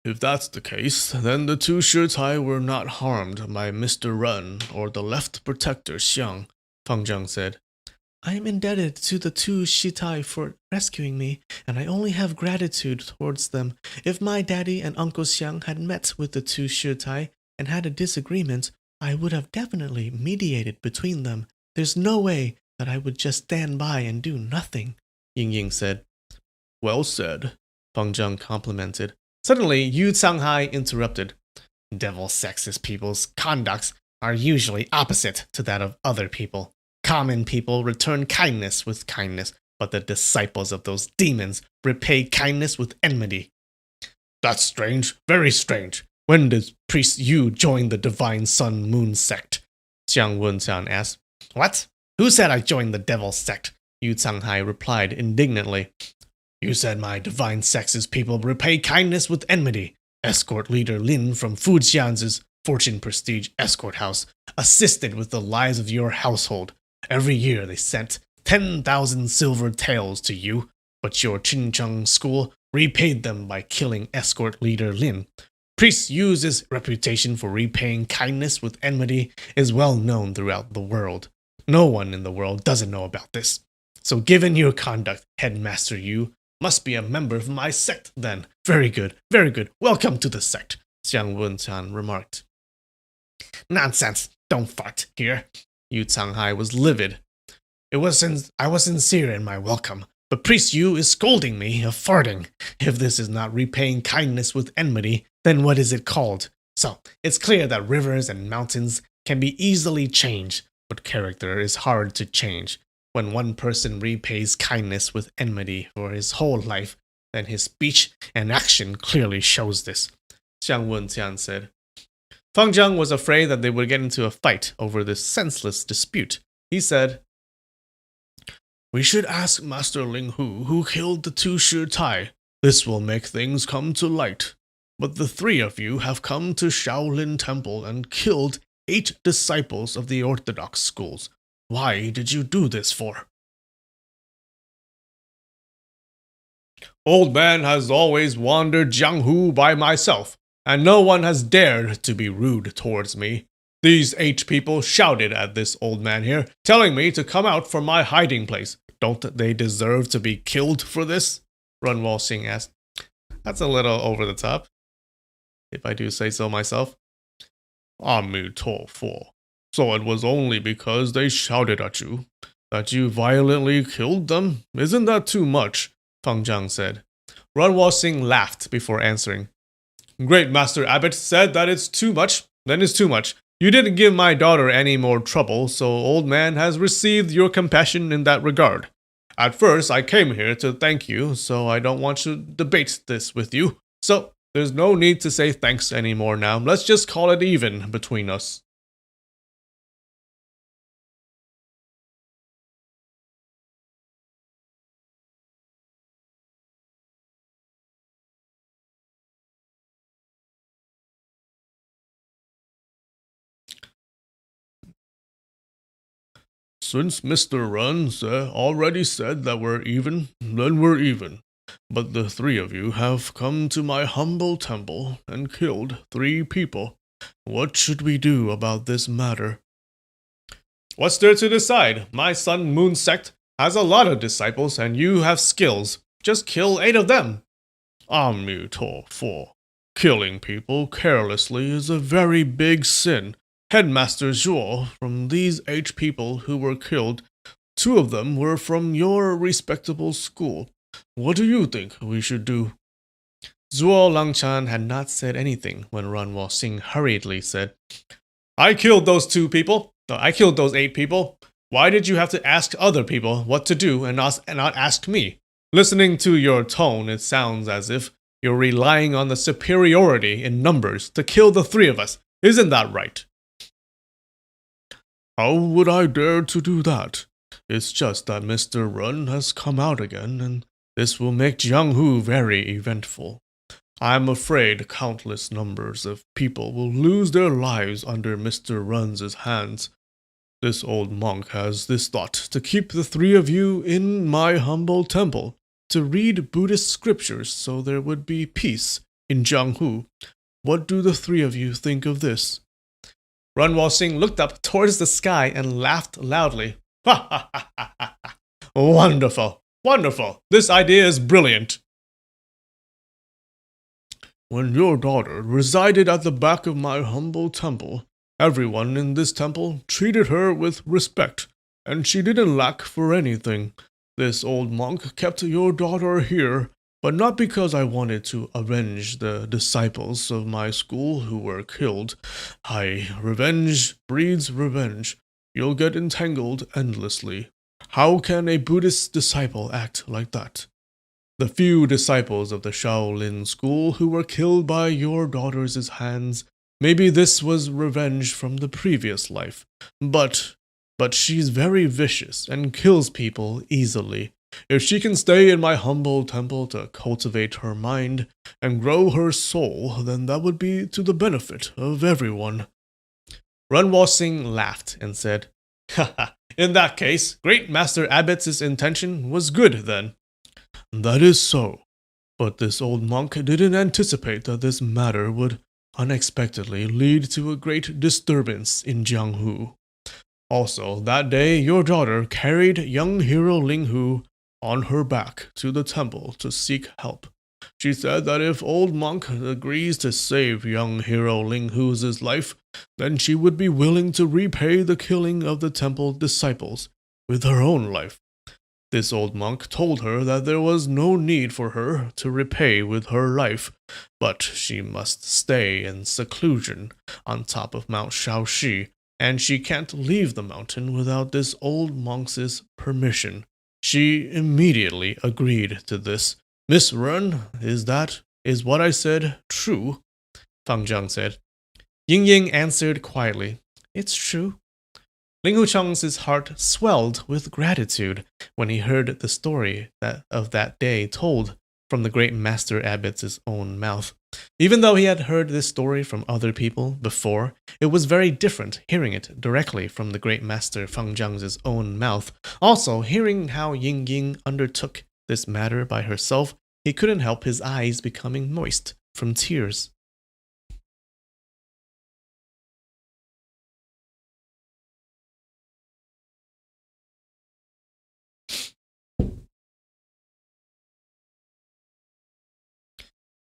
If that's the case, then the two Shitai were not harmed by Mr. Ren or the left protector Xiang, Fang Zheng said. I am indebted to the two Shitai for rescuing me, and I only have gratitude towards them. If my daddy and Uncle Xiang had met with the two Shitai and had a disagreement, I would have definitely mediated between them. There's no way that I would just stand by and do nothing, Ying Ying said. Well said, Fang Zheng complimented. Suddenly, Yu Canghai interrupted. Devil sexist people's conducts are usually opposite to that of other people. Common people return kindness with kindness, but the disciples of those demons repay kindness with enmity. That's strange, very strange. When did priest Yu join the Divine Sun Moon sect? Jiang Wenqian asked. What? Who said I joined the devil sect? Yu Canghai replied indignantly. You said my divine sex's people repay kindness with enmity. Escort leader Lin from Fujian's Fortune Prestige Escort House assisted with the lives of your household. Every year they sent 10,000 silver taels to you, but your Chincheng school repaid them by killing escort leader Lin. Priest Yu's reputation for repaying kindness with enmity is well known throughout the world. No one in the world doesn't know about this. So given your conduct, Headmaster Yu must be a member of my sect then. Very good, very good. Welcome to the sect, Jiang Wenqian remarked. Nonsense, don't fart here. Yu Canghai was livid. I was sincere in my welcome, but Priest Yu is scolding me of farting. If this is not repaying kindness with enmity, then what is it called? So, it's clear that rivers and mountains can be easily changed, but character is hard to change. When one person repays kindness with enmity for his whole life, then his speech and action clearly shows this, Jiang Wenqian said. Fang Zheng was afraid that they would get into a fight over this senseless dispute. He said, We should ask Master Ling Hu who killed the two Shitai. This will make things come to light. But the three of you have come to Shaolin Temple and killed 8 disciples of the Orthodox schools. Why did you do this for? Old man has always wandered Jianghu by myself, and no one has dared to be rude towards me. These 8 people shouted at this old man here, telling me to come out from my hiding place. Don't they deserve to be killed for this? Run Walxing asked. That's a little over the top, if I do say so myself. Amitofo. So it was only because they shouted at you that you violently killed them? Isn't that too much? Fang Zheng said. Run Walxing laughed before answering. Great Master Abbot said that it's too much, then it's too much. You didn't give my daughter any more trouble, so old man has received your compassion in that regard. At first, I came here to thank you, so I don't want to debate this with you. So, there's no need to say thanks anymore now. Let's just call it even between us. Since Mr. Ren already said that we're even, then we're even. But the 3 of you have come to my humble temple and killed 3 people. What should we do about this matter? What's there to decide? My Sun Moon sect has a lot of disciples and you have skills. Just kill 8 of them. Amitofo. Killing people carelessly is a very big sin. Headmaster Zhuo, from these 8 people who were killed, 2 of them were from your respectable school. What do you think we should do? Zhuo Langchan had not said anything when Ranwo Singh hurriedly said, I killed those 2 people. No, I killed those 8 people. Why did you have to ask other people what to do and not ask me? Listening to your tone, it sounds as if you're relying on the superiority in numbers to kill the 3 of us. Isn't that right? How would I dare to do that? It's just that Mr. Run has come out again, and this will make Jianghu very eventful. I'm afraid countless numbers of people will lose their lives under Mr. Run's hands. This old monk has this thought to keep the 3 of you in my humble temple, to read Buddhist scriptures so there would be peace in Jianghu. What do the 3 of you think of this? Ranwo Singh looked up towards the sky and laughed loudly. Ha ha ha ha ha! Wonderful! Wonderful! This idea is brilliant! When your daughter resided at the back of my humble temple, everyone in this temple treated her with respect, and she didn't lack for anything. This old monk kept your daughter here, but not because I wanted to avenge the disciples of my school who were killed. Revenge breeds revenge. You'll get entangled endlessly. How can a Buddhist disciple act like that? The few disciples of the Shaolin school who were killed by your daughter's hands, maybe this was revenge from the previous life, but she's very vicious and kills people easily. If she can stay in my humble temple to cultivate her mind and grow her soul, then that would be to the benefit of everyone. Ranwo Singh laughed and said, Ha! In that case, Great Master Abbott's intention was good then. That is so, but this old monk didn't anticipate that this matter would unexpectedly lead to a great disturbance in Jianghu. Also, that day your daughter carried young hero Linghu on her back to the temple to seek help. She said that if old monk agrees to save young hero Linghu's life, then she would be willing to repay the killing of the temple disciples with her own life. This old monk told her that there was no need for her to repay with her life, but she must stay in seclusion on top of Mount Shaoxi, and she can't leave the mountain without this old monk's permission. She immediately agreed to this. Miss Run, is what I said true? Fang Zhang said. Ying Ying answered quietly, It's true. Ling Hucheng's heart swelled with gratitude when he heard the story of that day told from the great Master Abbot's own mouth. Even though he had heard this story from other people before, it was very different hearing it directly from the great Master Fang Zhang's own mouth. Also, hearing how Ying Ying undertook this matter by herself, he couldn't help his eyes becoming moist from tears.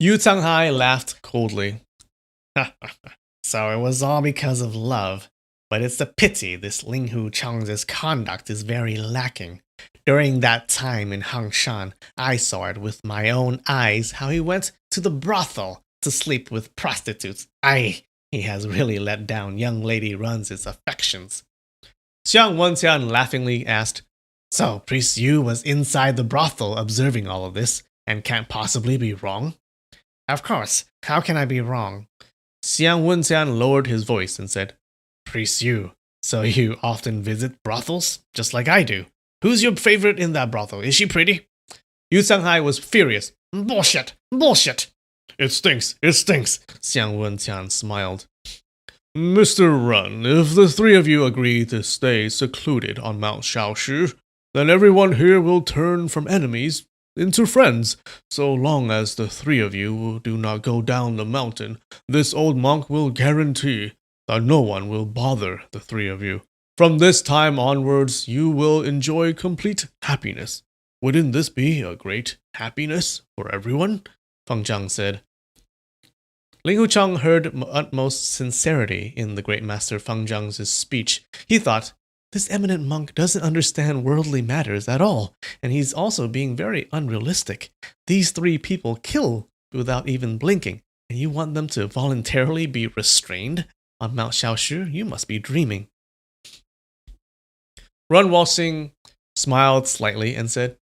Yu Changhai laughed coldly. So it was all because of love, but it's a pity this Ling Hucheng's conduct is very lacking. During that time in Hangshan, I saw it with my own eyes how he went to the brothel to sleep with prostitutes. He has really let down young lady Run's affections. Xiang Wenqian laughingly asked, So Priest Yu was inside the brothel observing all of this, and can't possibly be wrong? Of course, how can I be wrong? Xiang Wenqian lowered his voice and said, Priest Yu, so you often visit brothels, just like I do. Who's your favorite in that brothel? Is she pretty? Yu Changhai was furious. Bullshit! Bullshit! It stinks! It stinks! Xiang Wenqian smiled. Mr. Run, if the 3 of you agree to stay secluded on Mount Shaoshi, then everyone here will turn from enemies into friends. So long as the 3 of you do not go down the mountain, this old monk will guarantee that no one will bother the 3 of you. From this time onwards, you will enjoy complete happiness. Wouldn't this be a great happiness for everyone? Fang Zhang said. Ling Huchang heard utmost sincerity in the great master Fang Zhang's speech. He thought, this eminent monk doesn't understand worldly matters at all, and he's also being very unrealistic. These 3 people kill without even blinking, and you want them to voluntarily be restrained on Mount Xiaoshu? You must be dreaming. Run Walxing smiled slightly and said,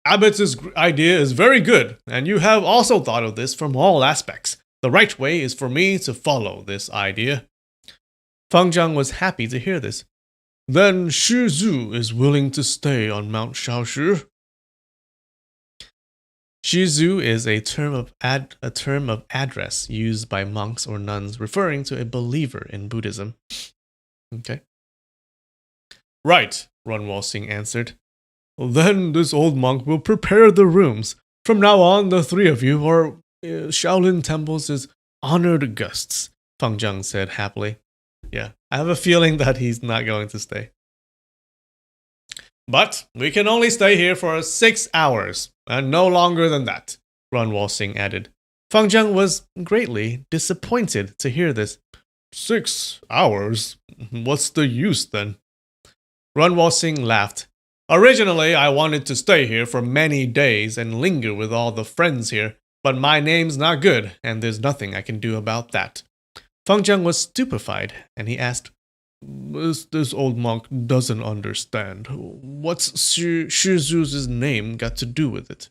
Abbot's idea is very good, and you have also thought of this from all aspects. The right way is for me to follow this idea. Fang Zhang was happy to hear this. Then Shi Zhu is willing to stay on Mount Xiaoshu. Shi Zhu is a term of address used by monks or nuns referring to a believer in Buddhism. Okay. Right, Run Walxing answered. Then this old monk will prepare the rooms. From now on, the 3 of you are Shaolin Temple's honored guests, Fang Zhang said happily. Yeah, I have a feeling that he's not going to stay. But we can only stay here for 6 hours, and no longer than that, Run Walxing added. Fang Zhang was greatly disappointed to hear this. 6 hours? What's the use then? Run Walxing laughed. Originally, I wanted to stay here for many days and linger with all the friends here, but my name's not good, and there's nothing I can do about that. Fang Zhang was stupefied, and he asked, This old monk doesn't understand. What's Shi Zhu's name got to do with it?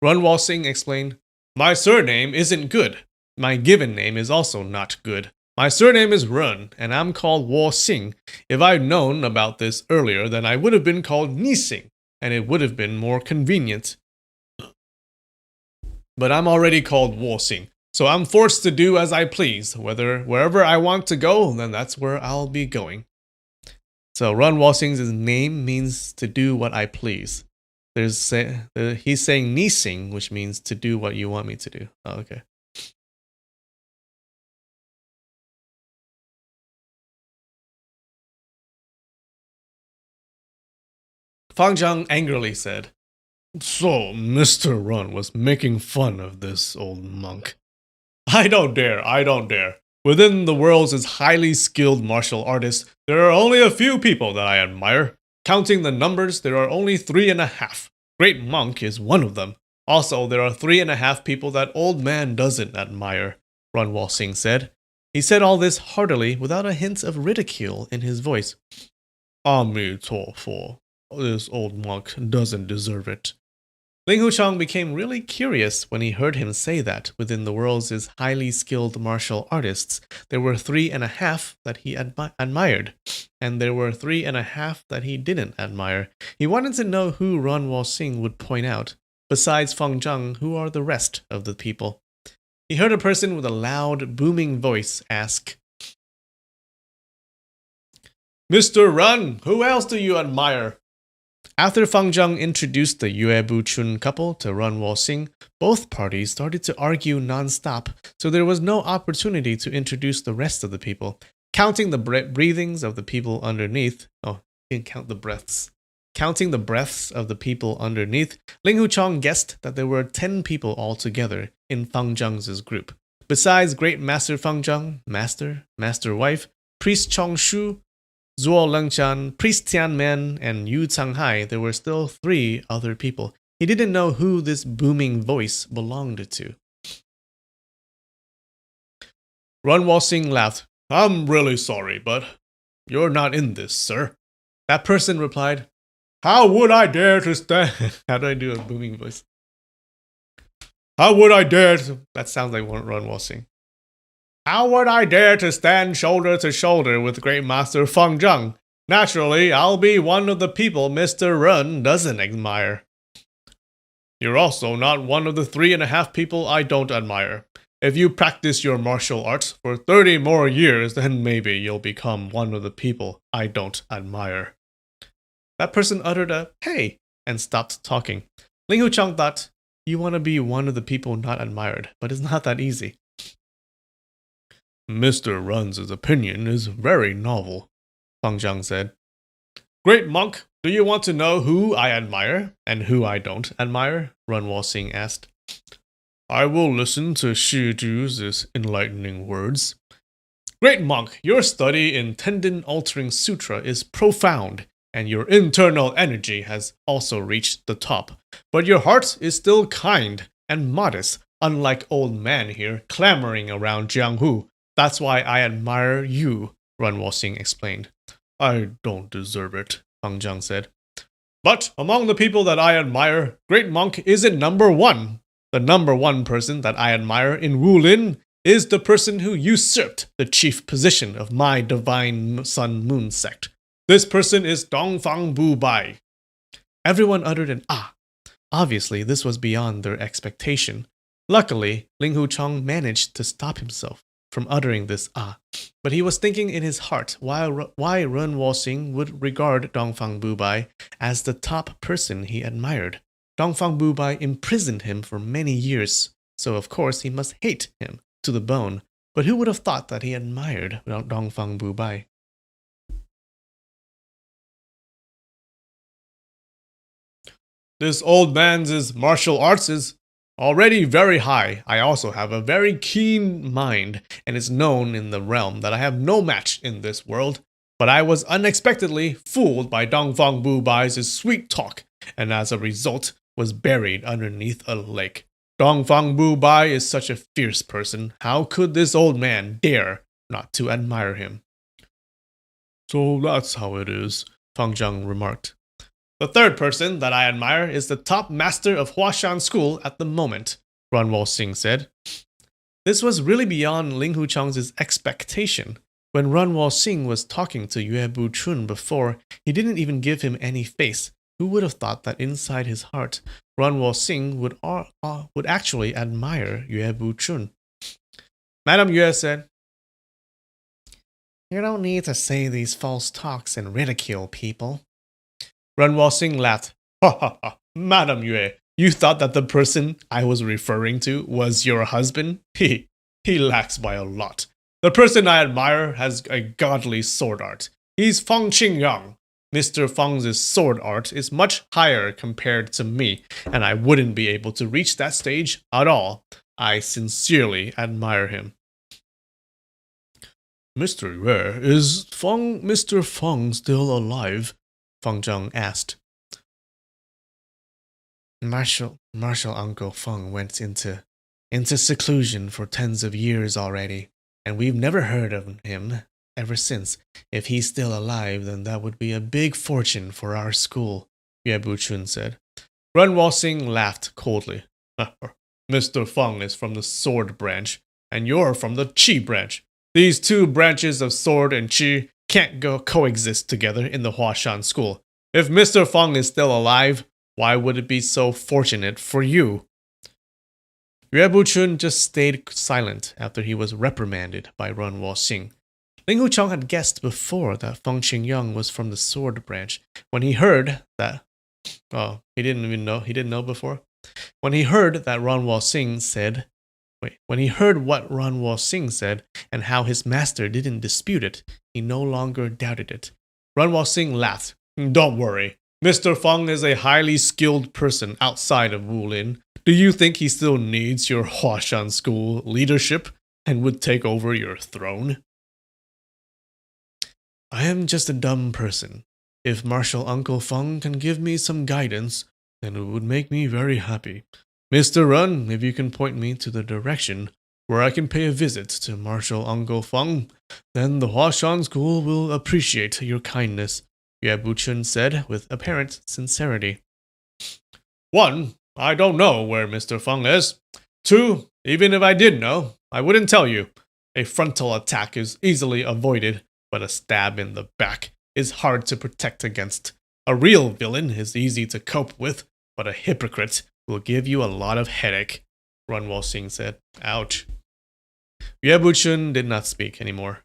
Run Walxing explained, My surname isn't good. My given name is also not good. My surname is Run, and I'm called Walxing. If I'd known about this earlier, then I would have been called Nising, and it would have been more convenient. But I'm already called Walxing, so I'm forced to do as I please. Wherever I want to go, then that's where I'll be going. So Run Walxing's name means to do what I please. He's saying Nising, which means to do what you want me to do. Oh, okay. Fang Zhang angrily said, So, Mr. Run was making fun of this old monk. I don't dare. Within the world's highly skilled martial artists, there are only a few people that I admire. Counting the numbers, there are only 3.5. Great Monk is one of them. Also, there are 3.5 people that old man doesn't admire, Run Walxing said. He said all this heartily without a hint of ridicule in his voice. Amitofo. This old monk doesn't deserve it. Ling Huchang became really curious when he heard him say that within the world's highly skilled martial artists, there were 3.5 that he admired, and there were 3.5 that he didn't admire. He wanted to know who Run Walxing would point out. Besides Fang Zhang, who are the rest of the people? He heard a person with a loud, booming voice ask, Mr. Run, who else do you admire? After Fang Zhang introduced the Yue Bu Chun couple to Run Walxing, both parties started to argue non-stop, so there was no opportunity to introduce the rest of the people. Counting the breathings of the people underneath, he didn't count the breaths. Counting the breaths of the people underneath, Ling Huchang guessed that there were 10 people altogether in Fang Zhang's group. Besides Great Master Fang Zhang, Master Wife, Priest Chong Shu, Zuo Lengchan, Priest Tianmen, and Yu Canghai, there were still 3 other people. He didn't know who this booming voice belonged to. Run Walxing laughed. I'm really sorry, but you're not in this, sir. That person replied, How would I dare to stand... How do I do a booming voice? How would I dare to... That sounds like Run Walxing. How would I dare to stand shoulder to shoulder with Great Master Fang Zhang? Naturally, I'll be one of the people Mr. Run doesn't admire. You're also not one of the 3.5 people I don't admire. If you practice your martial arts for 30 more years, then maybe you'll become one of the people I don't admire. That person uttered a hey and stopped talking. Ling Huchang thought, you want to be one of the people not admired, but it's not that easy. Mr. Run's opinion is very novel, Fang Zhang said. Great Monk, do you want to know who I admire and who I don't admire? Run Walxing asked. I will listen to Shiju's enlightening words. Great monk, your study in tendon altering sutra is profound, and your internal energy has also reached the top. But your heart is still kind and modest, unlike old man here clamoring around Jianghu. That's why I admire you, Runwo Singh explained. I don't deserve it, Fang Zhang said. But among the people that I admire, Great Monk isn't number one. The number one person that I admire in Wulin is the person who usurped the chief position of my divine Sun Moon sect. This person is Dongfang Bu Bai. Everyone uttered an ah. Obviously, this was beyond their expectation. Luckily, Ling Huchong managed to stop himself from uttering this ah, but he was thinking in his heart why Run Wo-sing would regard Dongfang Bu-bai as the top person he admired. Dongfang Bu-bai imprisoned him for many years, so of course he must hate him to the bone. But who would have thought that he admired Dongfang Bu-bai? This old man's martial arts is already very high. I also have a very keen mind, and it's known in the realm that I have no match in this world. But I was unexpectedly fooled by Dongfang Bu-bai's sweet talk, and as a result, was buried underneath a lake. Dongfang Bu-bai is such a fierce person. How could this old man dare not to admire him? So that's how it is, Fang Zhang remarked. The third person that I admire is the top master of Huashan School at the moment, Run Wo-sing said. This was really beyond Ling Huchong's expectation. When Run Wo-sing was talking to Yue Bu-chun before, he didn't even give him any face. Who would have thought that inside his heart, Run Wo-sing would actually admire Yue Bu-chun? Madame Yue said, "You don't need to say these false talks and ridicule people." Run Wo-sing laughed. Ha ha ha, Madame Yue, you thought that the person I was referring to was your husband? He lacks by a lot. The person I admire has a godly sword art. He's Feng Qingyang. Mr. Feng's sword art is much higher compared to me, and I wouldn't be able to reach that stage at all. I sincerely admire him. Mr. Yue, is Mr. Feng still alive? Fang Zhang asked. Martial Uncle Feng went into seclusion for tens of years already, and we've never heard of him ever since. If he's still alive, then that would be a big fortune for our school, Yue Bu-chun said. Run Wo-sing laughed coldly. Mr. Feng is from the sword branch, and you're from the qi branch. These two branches of sword and qi can't coexist together in the Huashan School. If Mr. Feng is still alive, why would it be so fortunate for you? Yue Bu-chun just stayed silent after he was reprimanded by Run Wo-sing. Ling Huchong had guessed before that Feng Qingyang was from the sword branch. When he heard that... Oh, he didn't know before? When he heard that Run Wo-sing said... When he heard what Run Wo-sing said and how his master didn't dispute it, he no longer doubted it. Run Wo-sing laughed. Don't worry. Mr. Feng is a highly skilled person outside of Wulin. Do you think he still needs your Huashan School leadership and would take over your throne? I am just a dumb person. If Martial Uncle Feng can give me some guidance, then it would make me very happy. Mr. Run, if you can point me to the direction where I can pay a visit to Martial Uncle Feng, then the Huashan School will appreciate your kindness, Yue Bu-chun said with apparent sincerity. 1. I don't know where Mr. Feng is. 2. Even if I did know, I wouldn't tell you. A frontal attack is easily avoided, but a stab in the back is hard to protect against. A real villain is easy to cope with, but a hypocrite will give you a lot of headache, Run Wo-sing said. Ouch. Yue Bu-chun did not speak anymore.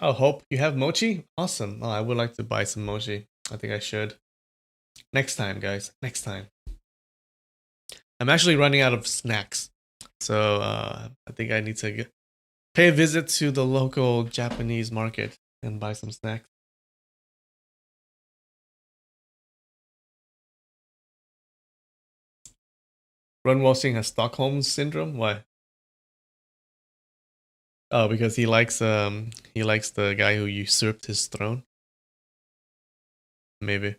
Oh, Hope, you have mochi? Awesome. Oh, I would like to buy some mochi. I think I should. Next time, guys. Next time. I'm actually running out of snacks. So I think I need to pay a visit to the local Japanese market and buy some snacks. Ren Washing has Stockholm syndrome. Why? Oh, because he likes the guy who usurped his throne. Maybe.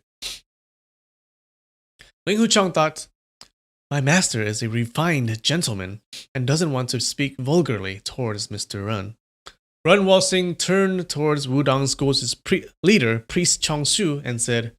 Ling Hucheng thought, my master is a refined gentleman and doesn't want to speak vulgarly towards Mr. Ren. Ren Walsing turned towards Wudang School's leader, Priest Chong-su, and said,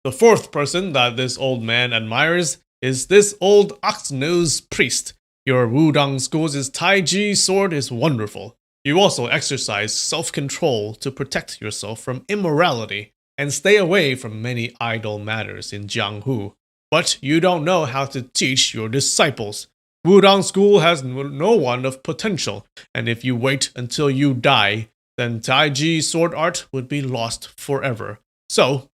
the fourth person that this old man admires is this old ox-nosed priest. Your Wudang School's Taiji sword is wonderful. You also exercise self-control to protect yourself from immorality and stay away from many idle matters in Jianghu. But you don't know how to teach your disciples. Wudang School has no one of potential, and if you wait until you die, then Taiji sword art would be lost forever. So,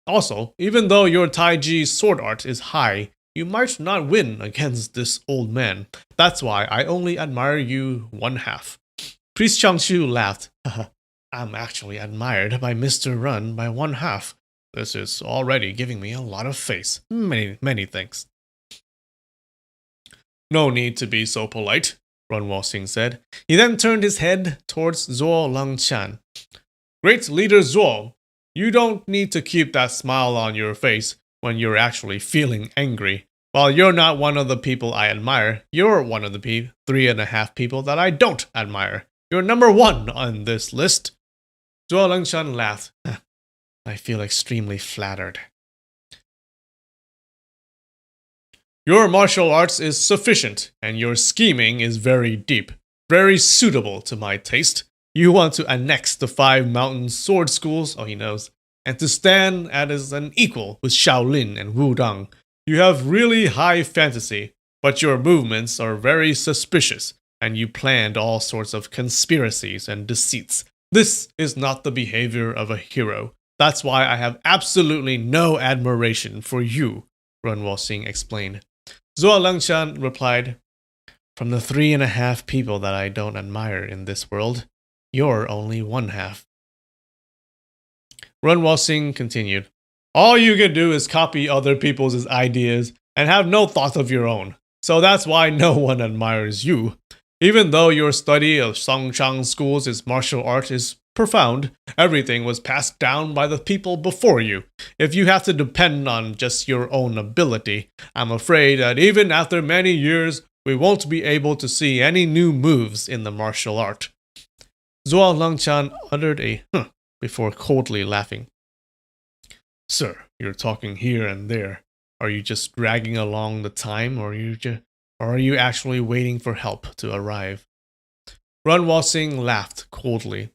also, even though your Taiji sword art is high, you might not win against this old man. That's why I only admire you one half. Priest Changshu laughed. I'm actually admired by Mr. Run by one half. This is already giving me a lot of face. Many thanks. No need to be so polite, Run Walsing said. He then turned his head towards Zuo Langchan. Great leader Zuo, you don't need to keep that smile on your face when you're actually feeling angry. While you're not one of the people I admire, you're one of the 3.5 people that I don't admire. You're number 1 on this list. Zuo Lengshan laughed. I feel extremely flattered. Your martial arts is sufficient, and your scheming is very deep, very suitable to my taste. You want to annex the 5 mountain sword schools, oh he knows, and to stand as an equal with Shaolin and Wudang. You have really high fantasy, but your movements are very suspicious, and you planned all sorts of conspiracies and deceits. This is not the behavior of a hero. That's why I have absolutely no admiration for you, Run Walsing explained. Zuo Lengshan replied, from the 3.5 people that I don't admire in this world, you're only one half. Run Walsing continued, all you can do is copy other people's ideas and have no thought of your own. So that's why no one admires you. Even though your study of Songshang School's martial art is profound, everything was passed down by the people before you. If you have to depend on just your own ability, I'm afraid that even after many years, we won't be able to see any new moves in the martial art. Zuo Langchan uttered a before coldly laughing. Sir, you're talking here and there. Are you just dragging along the time, or are you actually waiting for help to arrive? Run Walsing laughed coldly.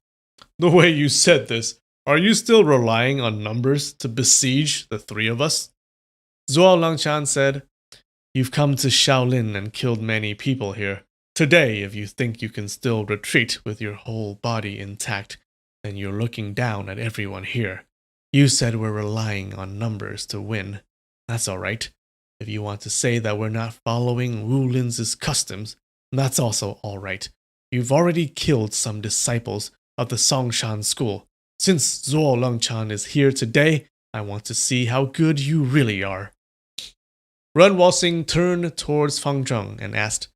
The way you said this, are you still relying on numbers to besiege the 3 of us? Zuo Langchan said, you've come to Shaolin and killed many people here. Today, if you think you can still retreat with your whole body intact, then you're looking down at everyone here. You said we're relying on numbers to win. That's all right. If you want to say that we're not following Wu Lin's customs, that's also all right. You've already killed some disciples of the Songshan school. Since Zuo Lengchan is here today, I want to see how good you really are. Run Walsing turned towards Fang Zheng and asked,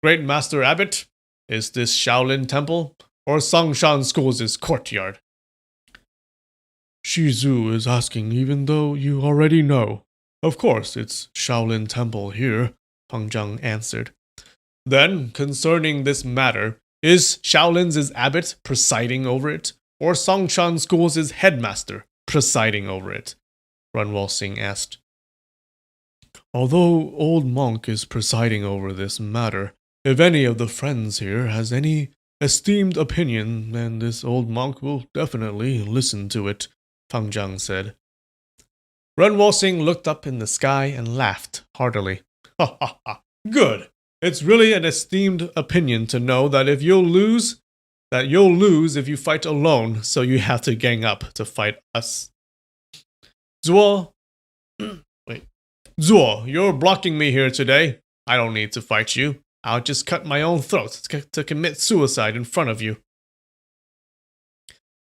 Great Master Abbot, is this Shaolin Temple or Songshan School's courtyard? Shizu is asking even though you already know. Of course, it's Shaolin Temple here, Fang Zheng answered. Then, concerning this matter, is Shaolin's abbot presiding over it, or Songshan School's headmaster presiding over it? Run Walsing asked. Although old monk is presiding over this matter, if any of the friends here has any esteemed opinion, then this old monk will definitely listen to it, Fang Zheng said. Run Walsing looked up in the sky and laughed heartily. Ha ha ha, good! It's really an esteemed opinion to know that if you'll lose if you fight alone, so you have to gang up to fight us. Zuo, you're blocking me here today. I don't need to fight you. I'll just cut my own throat to commit suicide in front of you.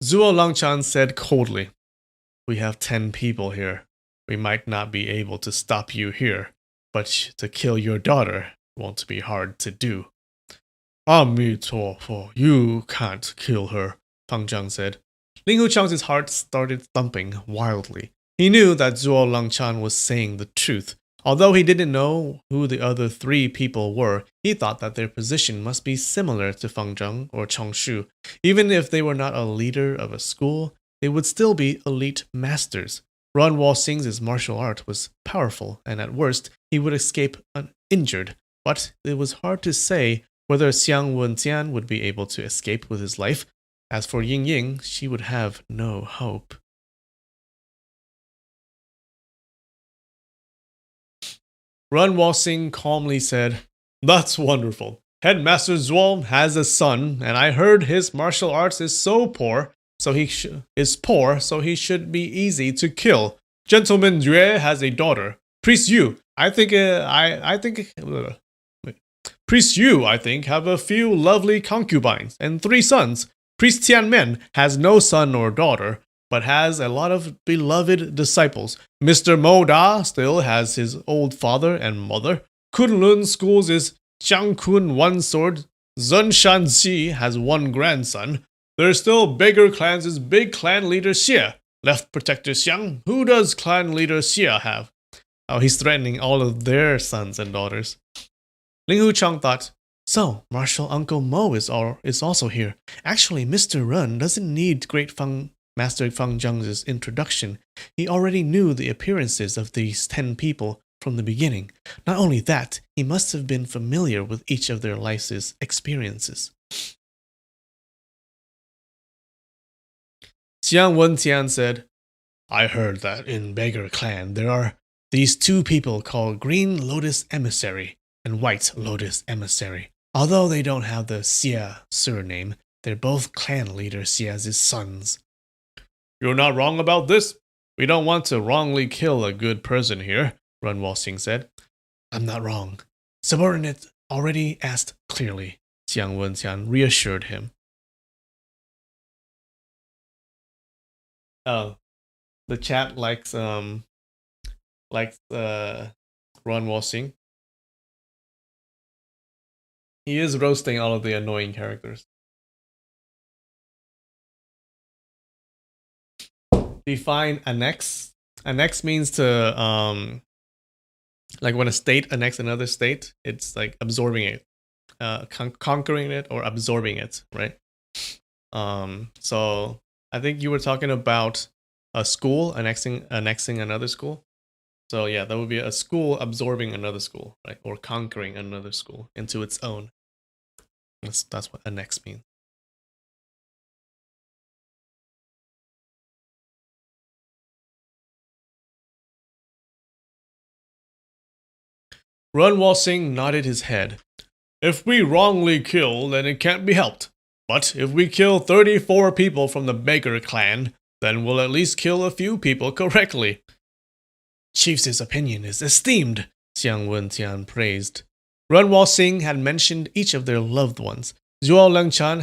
Zuo Langchan said coldly, we have 10 people here. We might not be able to stop you here, but to kill your daughter won't be hard to do. You can't kill her, Fang Zhang said. Ling Huchang's heart started thumping wildly. He knew that Zuo Langchan was saying the truth. Although he didn't know who the other 3 people were, he thought that their position must be similar to Fang Zhang or Chongshu. Even if they were not a leader of a school, they would still be elite masters. Ran Walsing's martial art was powerful, and at worst, he would escape uninjured. But it was hard to say whether Xiang Wenjian would be able to escape with his life. As for Ying Ying, she would have no hope. Ran Walsing calmly said, That's wonderful. Headmaster Zuo has a son, and I heard his martial arts is poor, so he should be easy to kill. Gentleman Yue has a daughter. Priest Yu, Priest Yu, I think, have a few lovely concubines and 3 sons. Priest Tianmen has no son or daughter, but has a lot of beloved disciples. Mr. Mo Da still has his old father and mother. Kunlun School's is Jiang Kun 1 sword. Zun Shanxi has 1 grandson. There's still Beggar Clan's big clan leader Xie. Left Protector Xiang. Who does clan leader Xie have? Oh, he's threatening all of their sons and daughters. Ling Huchang thought, so, Martial Uncle Mo is also here. Actually, Mr. Run doesn't need Master Fang Zhang's introduction. He already knew the appearances of these 10 people from the beginning. Not only that, he must have been familiar with each of their life's experiences. Xiang Wenjian said, I heard that in Beggar Clan there are these 2 people called Green Lotus Emissary and White Lotus Emissary. Although they don't have the Xie surname, they're both clan leader Xie's sons. You're not wrong about this. We don't want to wrongly kill a good person here, Ran Walsing said. I'm not wrong. Subordinate already asked clearly, Xiang Wenjian reassured him. Oh, the chat likes Ran Walsing. He is roasting all of the annoying characters. Define annex. Annex means to like when a state annexes another state, it's like absorbing it, conquering it or absorbing it, right? So I think you were talking about a school annexing another school. So yeah, that would be a school absorbing another school, right? Or conquering another school into its own. That's what annex means. Ran Walsing nodded his head. If we wrongly kill, then it can't be helped. But if we kill 34 people from the Beggar Clan, then we'll at least kill a few people correctly. Chief's opinion is esteemed, Xiang Wenjian praised. Ran Walsing had mentioned each of their loved ones. Zuo Langchan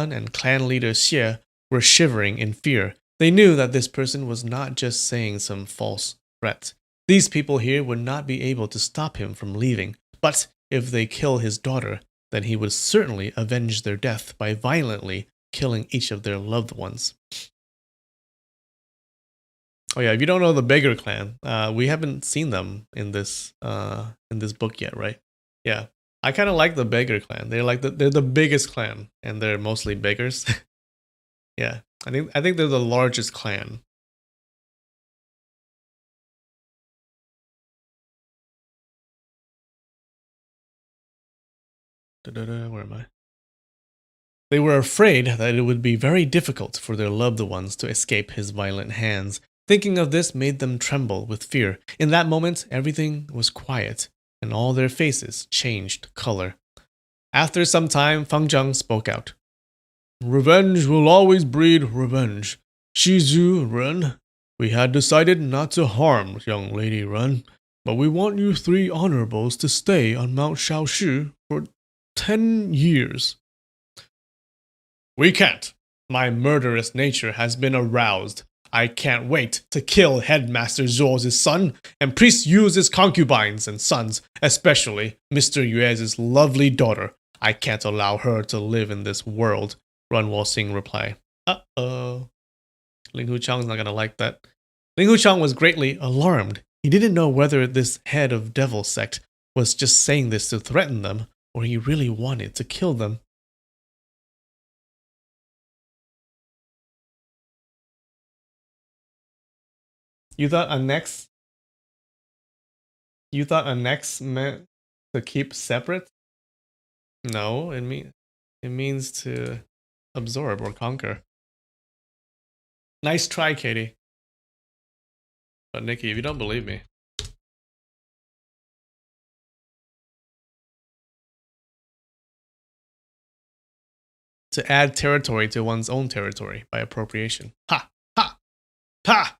and clan leader Xie were shivering in fear. They knew that this person was not just saying some false threat. These people here would not be able to stop him from leaving, but if they kill his daughter, then he would certainly avenge their death by violently killing each of their loved ones. Oh yeah, if you don't know the Beggar Clan, we haven't seen them in this book yet, right? Yeah, I kind of like the Beggar Clan. They're the biggest clan, and they're mostly beggars. Yeah, I think they're the largest clan. Where am I? They were afraid that it would be very difficult for their loved ones to escape his violent hands. Thinking of this made them tremble with fear. In that moment, everything was quiet, and all their faces changed color. After some time, Fang Zhang spoke out. Revenge will always breed revenge. Shizu Ren, we had decided not to harm young Lady Ren. But we want you 3 honorables to stay on Mount Shaoshi for 10 years. We can't. My murderous nature has been aroused. I can't wait to kill Headmaster Zhou's son and Priest Yu's concubines and sons, especially Mr. Yue's lovely daughter. I can't allow her to live in this world, Runwal Singh replied. Uh-oh. Ling Huchang's not gonna like that. Ling Huchang was greatly alarmed. He didn't know whether this head of devil sect was just saying this to threaten them, or he really wanted to kill them. You thought annex meant to keep separate? No, it means to absorb or conquer. Nice try, Katie. But Nikki, if you don't believe me. To add territory to one's own territory by appropriation. Ha! Ha! Ha!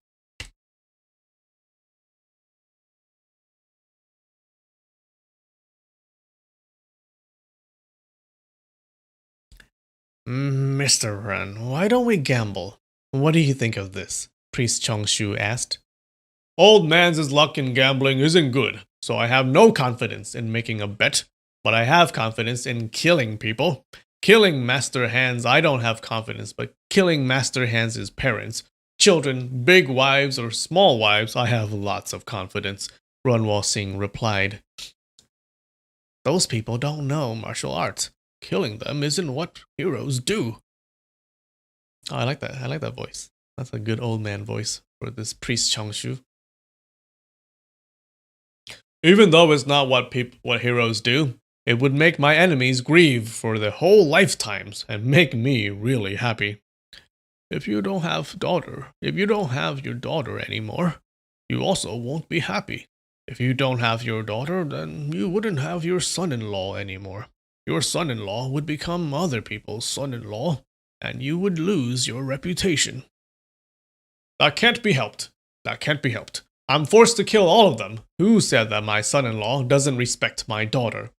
Mr. Ren, why don't we gamble? What do you think of this? Priest Chongshu asked. Old man's luck in gambling isn't good, so I have no confidence in making a bet, but I have confidence in killing people. Killing Master Hands, I don't have confidence, but killing Master Hands' parents, children, big wives or small wives, I have lots of confidence, Runwal Singh replied. Those people don't know martial arts. Killing them isn't what heroes do. Oh, I like that. I like that voice. That's a good old man voice for this priest Chongshu. Even though it's not what heroes do, it would make my enemies grieve for their whole lifetimes and make me really happy. If you don't have your daughter anymore, you also won't be happy. If you don't have your daughter, then you wouldn't have your son-in-law anymore. Your son-in-law would become other people's son-in-law, and you would lose your reputation. That can't be helped. I'm forced to kill all of them. Who said that my son-in-law doesn't respect my daughter?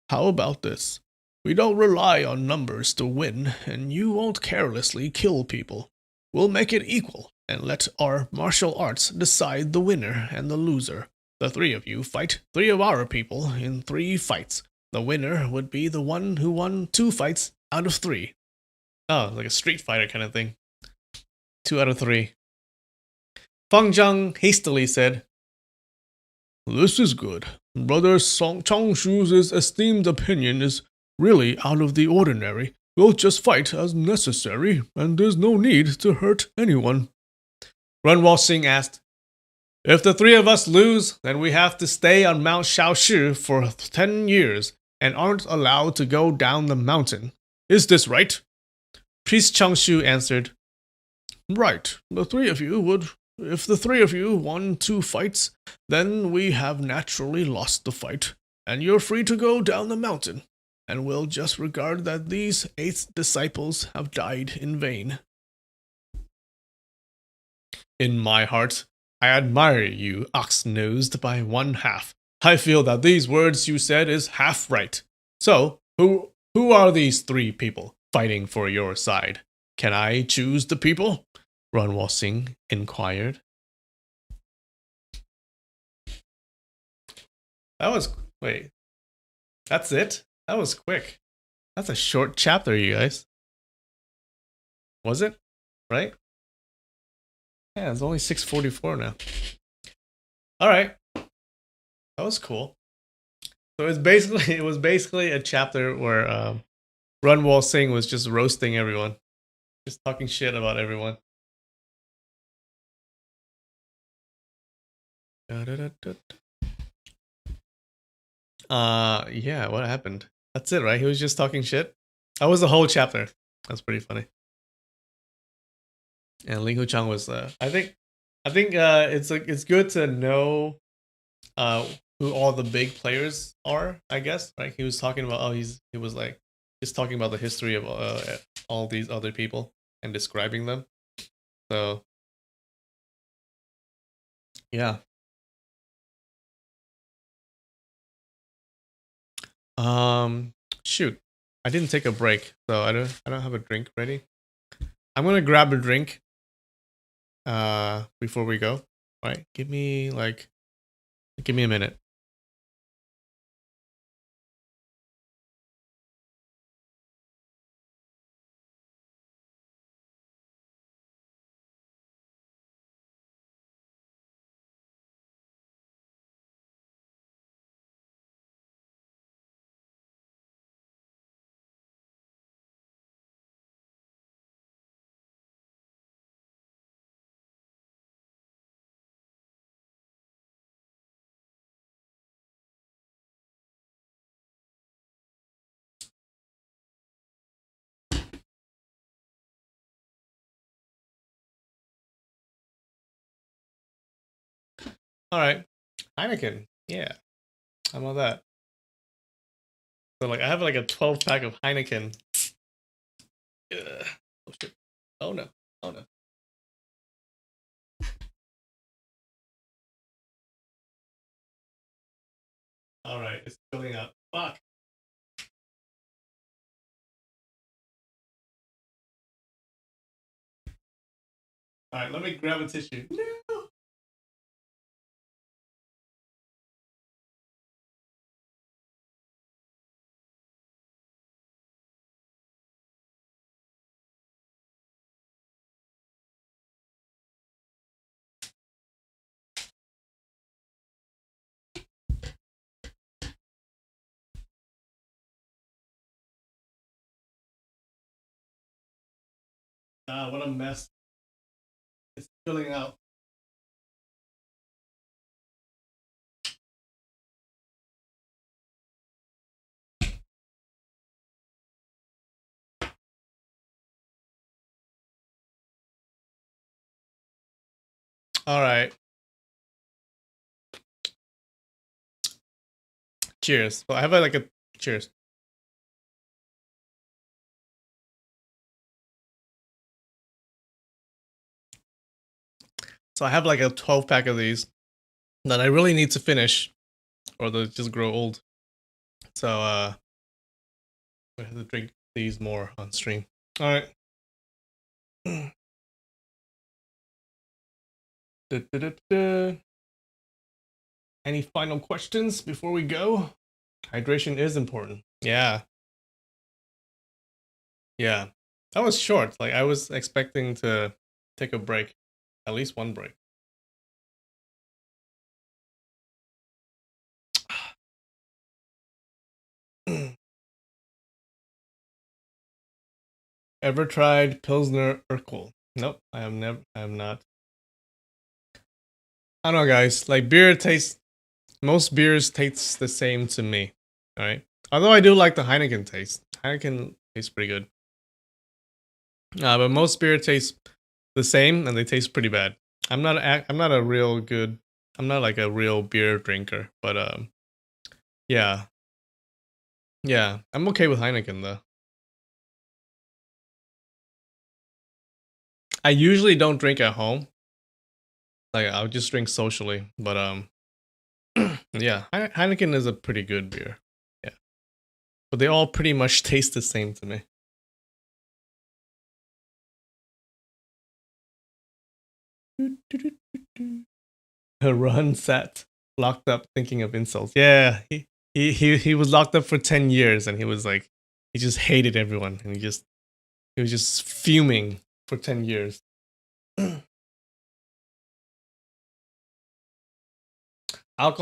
How about this? We don't rely on numbers to win, and you won't carelessly kill people. We'll make it equal, and let our martial arts decide the winner and the loser. The 3 of you fight 3 of our people in 3 fights. The winner would be the one who won 2 fights out of 3. Oh, like a Street Fighter kind of thing. 2 out of 3. Feng Zhang hastily said, This is good. Brother Chongshu's esteemed opinion is really out of the ordinary. We'll just fight as necessary, and there's no need to hurt anyone. Runwal Singh asked, If the 3 of us lose, then we have to stay on Mount Shaoshi for 10 years and aren't allowed to go down the mountain. Is this right? Priest Chongshu answered, Right. If the 3 of you won 2 fights, then we have naturally lost the fight, and you're free to go down the mountain, and we'll just regard that these 8 disciples have died in vain. In my heart, I admire you, ox-nosed, by 1/2. I feel that these words you said is half right. So, who are these 3 people fighting for your side? Can I choose the people? Runwal Singh inquired. Wait. That's it? That was quick. That's a short chapter, you guys. Was it? Right? Yeah, it's only 6:44 now. Alright. That was cool. So it was basically a chapter where Runwal Singh was just roasting everyone. Just talking shit about everyone. Yeah, what happened? That's it, right? He was just talking shit. That was the whole chapter. That's pretty funny. And Ling Huchang was I think it's good to know who all the big players are, I guess. Right? He was talking about he's talking about the history of all these other people and describing them. So yeah. Shoot, I didn't take a break, so I don't have a drink ready. I'm gonna grab a drink. Before we go. All right, give me a minute. All right, Heineken. Yeah, how about that? So like, I have like a 12 pack of Heineken. Ugh. Oh shit! Oh no! Oh no! All right, it's filling up. Fuck. All right, let me grab a tissue. No. What a mess. It's filling out. All right. Cheers. Well, I have like a cheers. So I have like a 12 pack of these that I really need to finish, or they'll just grow old. So I have to drink these more on stream. All right. Any final questions before we go? Hydration is important. Yeah. Yeah. That was short. Like, I was expecting to take a break. At least one break. Ever tried Pilsner Urquell? Nope, I am not. I don't know, guys. Like, beer tastes, most beers taste the same to me. All right. Although I do like the Heineken taste. Heineken tastes pretty good. But most beer tastes the same, and they taste pretty bad. I'm not a real good. I'm not like a real beer drinker, but yeah, yeah. I'm okay with Heineken though. I usually don't drink at home. Like, I'll just drink socially, but yeah, Heineken is a pretty good beer. Yeah, but they all pretty much taste the same to me. Run sat locked up thinking of insults. Yeah, he was locked up for 10 years, and he was like, he just hated everyone, and he was just fuming for 10 years. Alcohol